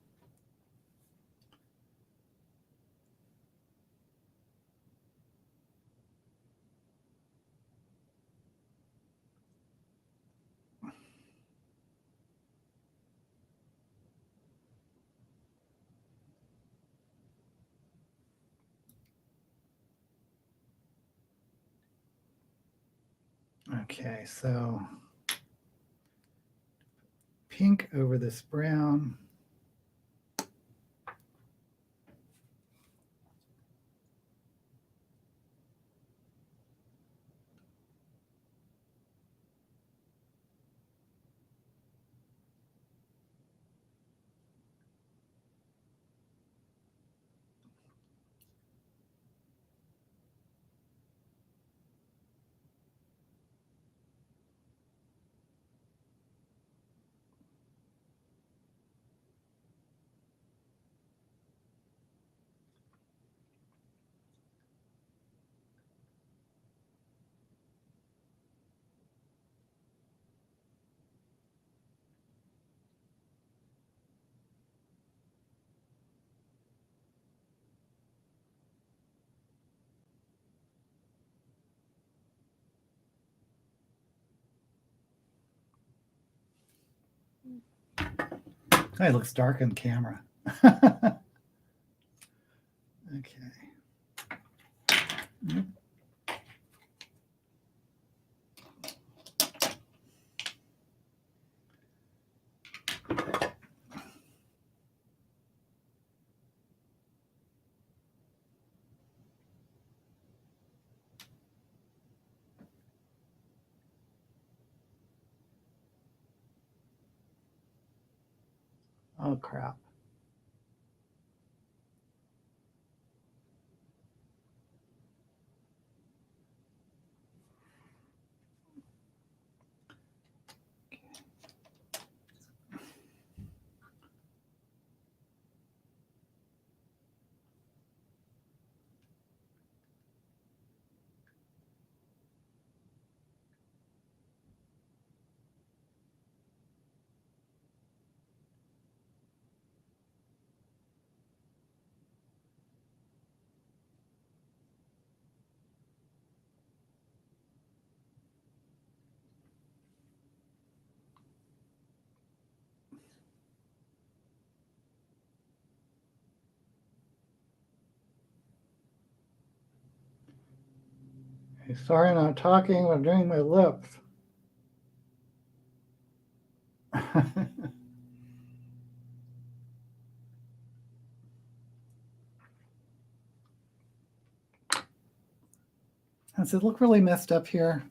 Okay, so pink over this brown. It looks dark on camera. Okay. Yep. Oh, crap. Hey, sorry I'm not talking, I'm doing my lips. Does it look really messed up here?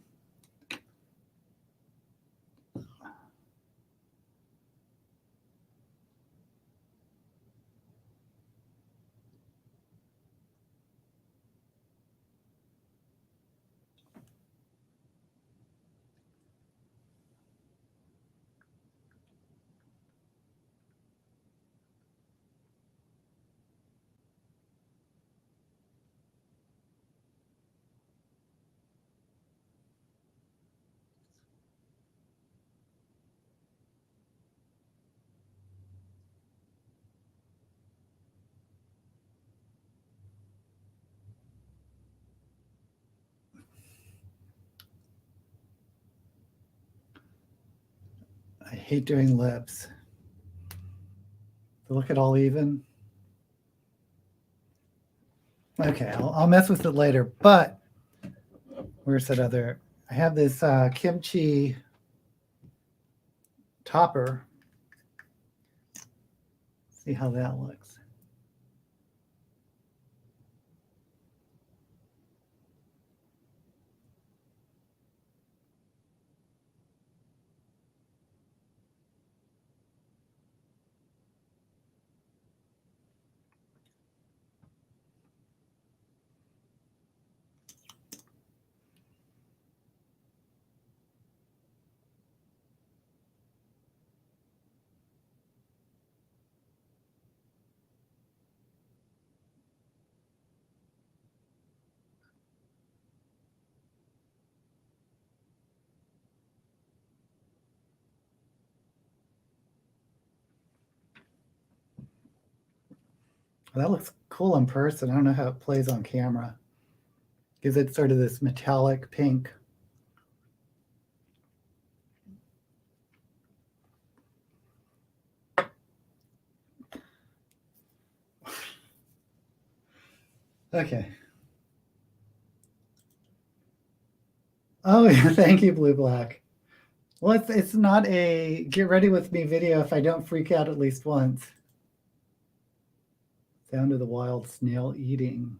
I hate doing lips. They look at all even. Okay, I'll mess with it later, but where's that other? I have this kimchi topper. See how that looks. That looks cool in person. I don't know how it plays on camera. Gives it sort of this metallic pink. Okay. Oh, yeah, thank you, Blue Black. Well, it's not a get ready with me video if I don't freak out at least once. Sound of the wild snail eating.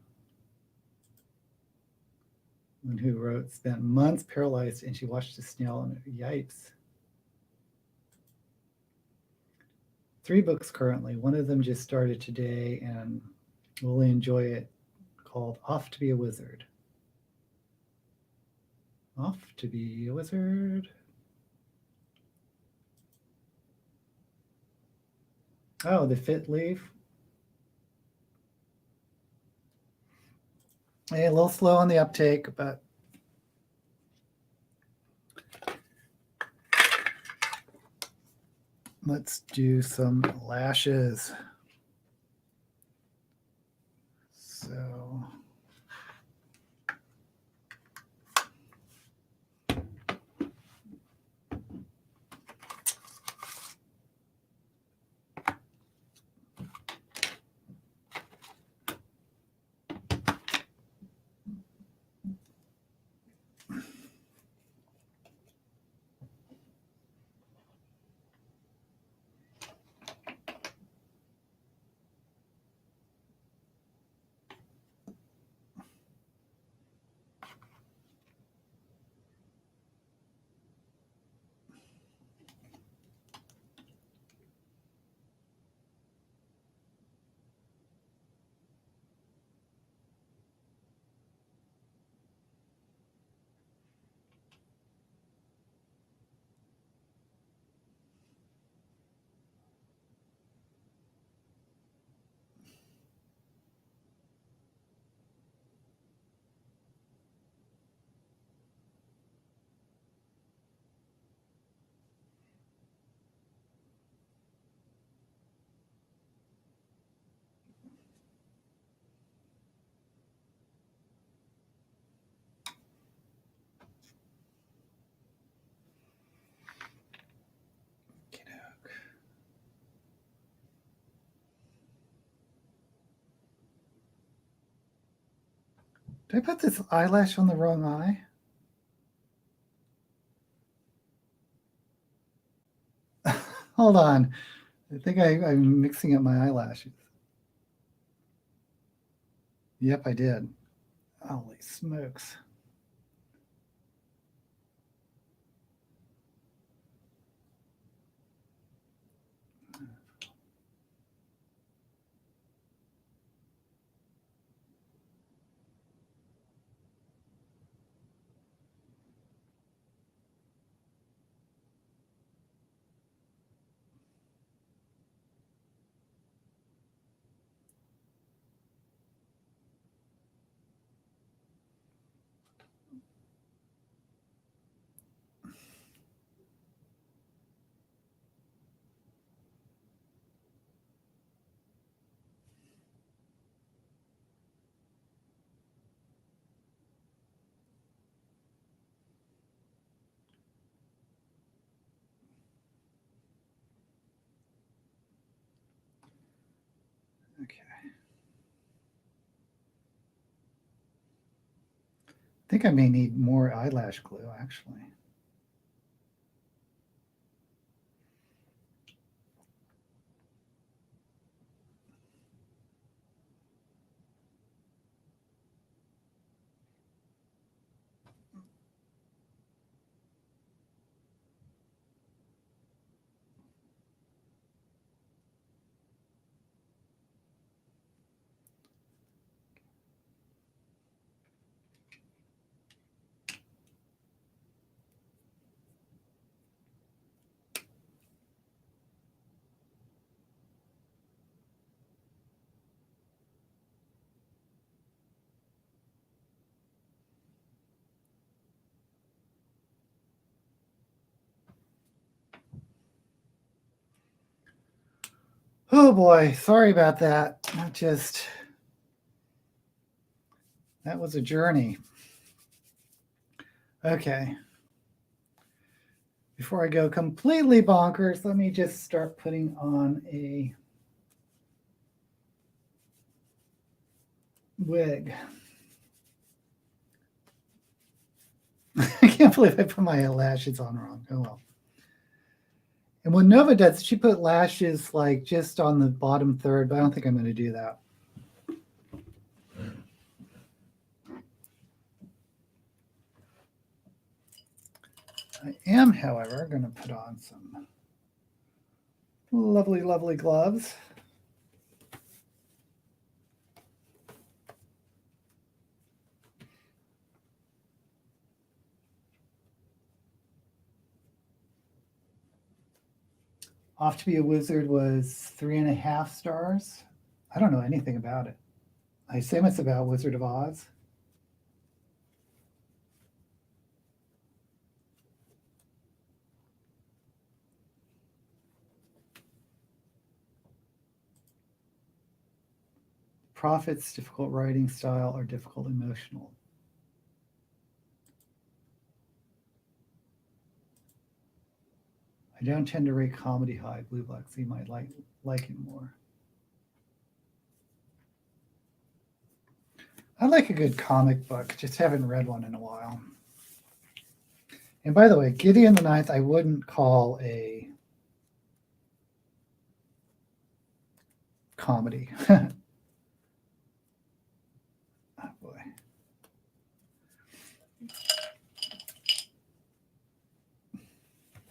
One who wrote spent months paralyzed and she watched a snail and yipes. 3 books currently. One of them just started today and really enjoy it, called Off to be a Wizard. Off to be a wizard. Oh, the fit leaf. A little slow on the uptake, but let's do some lashes. So did I put this eyelash on the wrong eye? Hold on. I think I'm mixing up my eyelashes. Yep, I did. Holy smokes. Okay. I think I may need more eyelash glue, actually. Oh boy, sorry about that. That was a journey. Okay. Before I go completely bonkers, let me just start putting on a wig. I can't believe I put my lashes on wrong. Oh well. And when Nova does, she put lashes like just on the bottom third, but I don't think I'm going to do that. I am, however, going to put on some lovely, lovely gloves. Off to Be a Wizard was 3.5 stars. I don't know anything about it. I assume it's about Wizard of Oz. Prophet's difficult writing style or difficult emotional. I don't tend to rate comedy high. Blue Black, so you might like it more. I like a good comic book. Just haven't read one in a while. And by the way, Gideon the Ninth, I wouldn't call a comedy. Oh boy.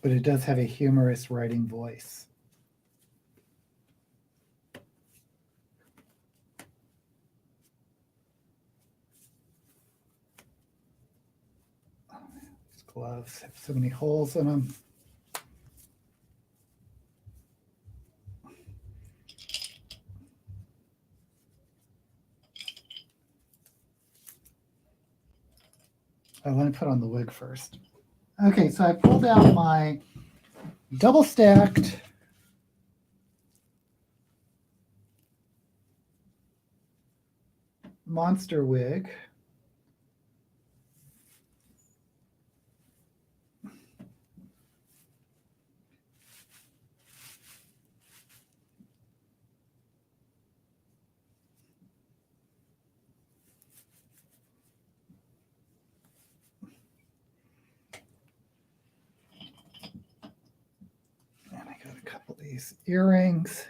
But it does have a humorous writing voice. Oh, these gloves have so many holes in them. Let me put on the wig first. Okay, so I pulled out my double stacked monster wig. And I got a couple of these earrings.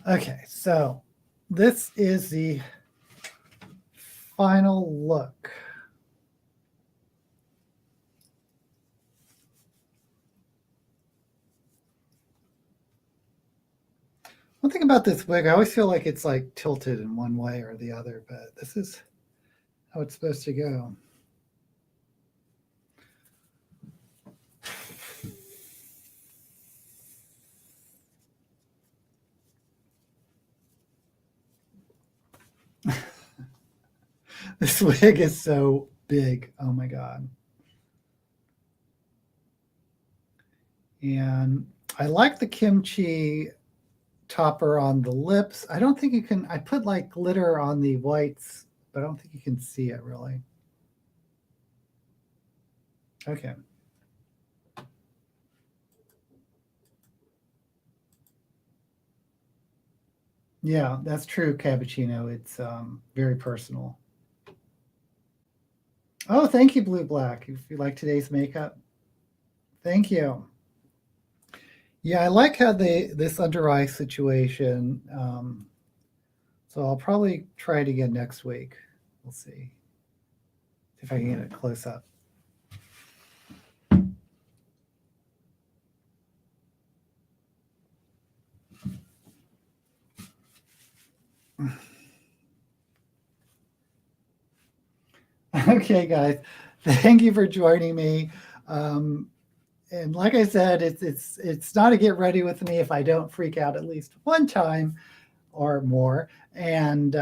Okay, so this is the final look. One thing about this wig, I always feel like it's like tilted in one way or the other, but this is how it's supposed to go. This wig is so big. Oh my God. And I like the kimchi topper on the lips. I don't think you can, I put like glitter on the whites, but I don't think you can see it really. Okay. Yeah, that's true, Cappuccino. It's very personal. Oh, thank you, Blue Black. If you like today's makeup. Thank you. Yeah, I like how this under eye situation. So I'll probably try it again next week. We'll see if I can get it close up. Okay, guys, thank you for joining me. And like I said, it's not a get ready with me if I don't freak out at least one time or more. And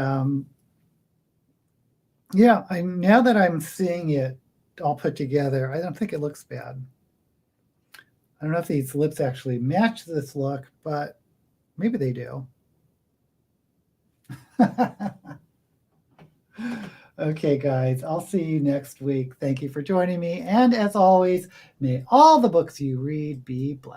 yeah, now that I'm seeing it all put together, I don't think it looks bad. I don't know if these lips actually match this look, but maybe they do. Okay, guys, I'll see you next week. Thank you for joining me. And as always, may all the books you read be blessed.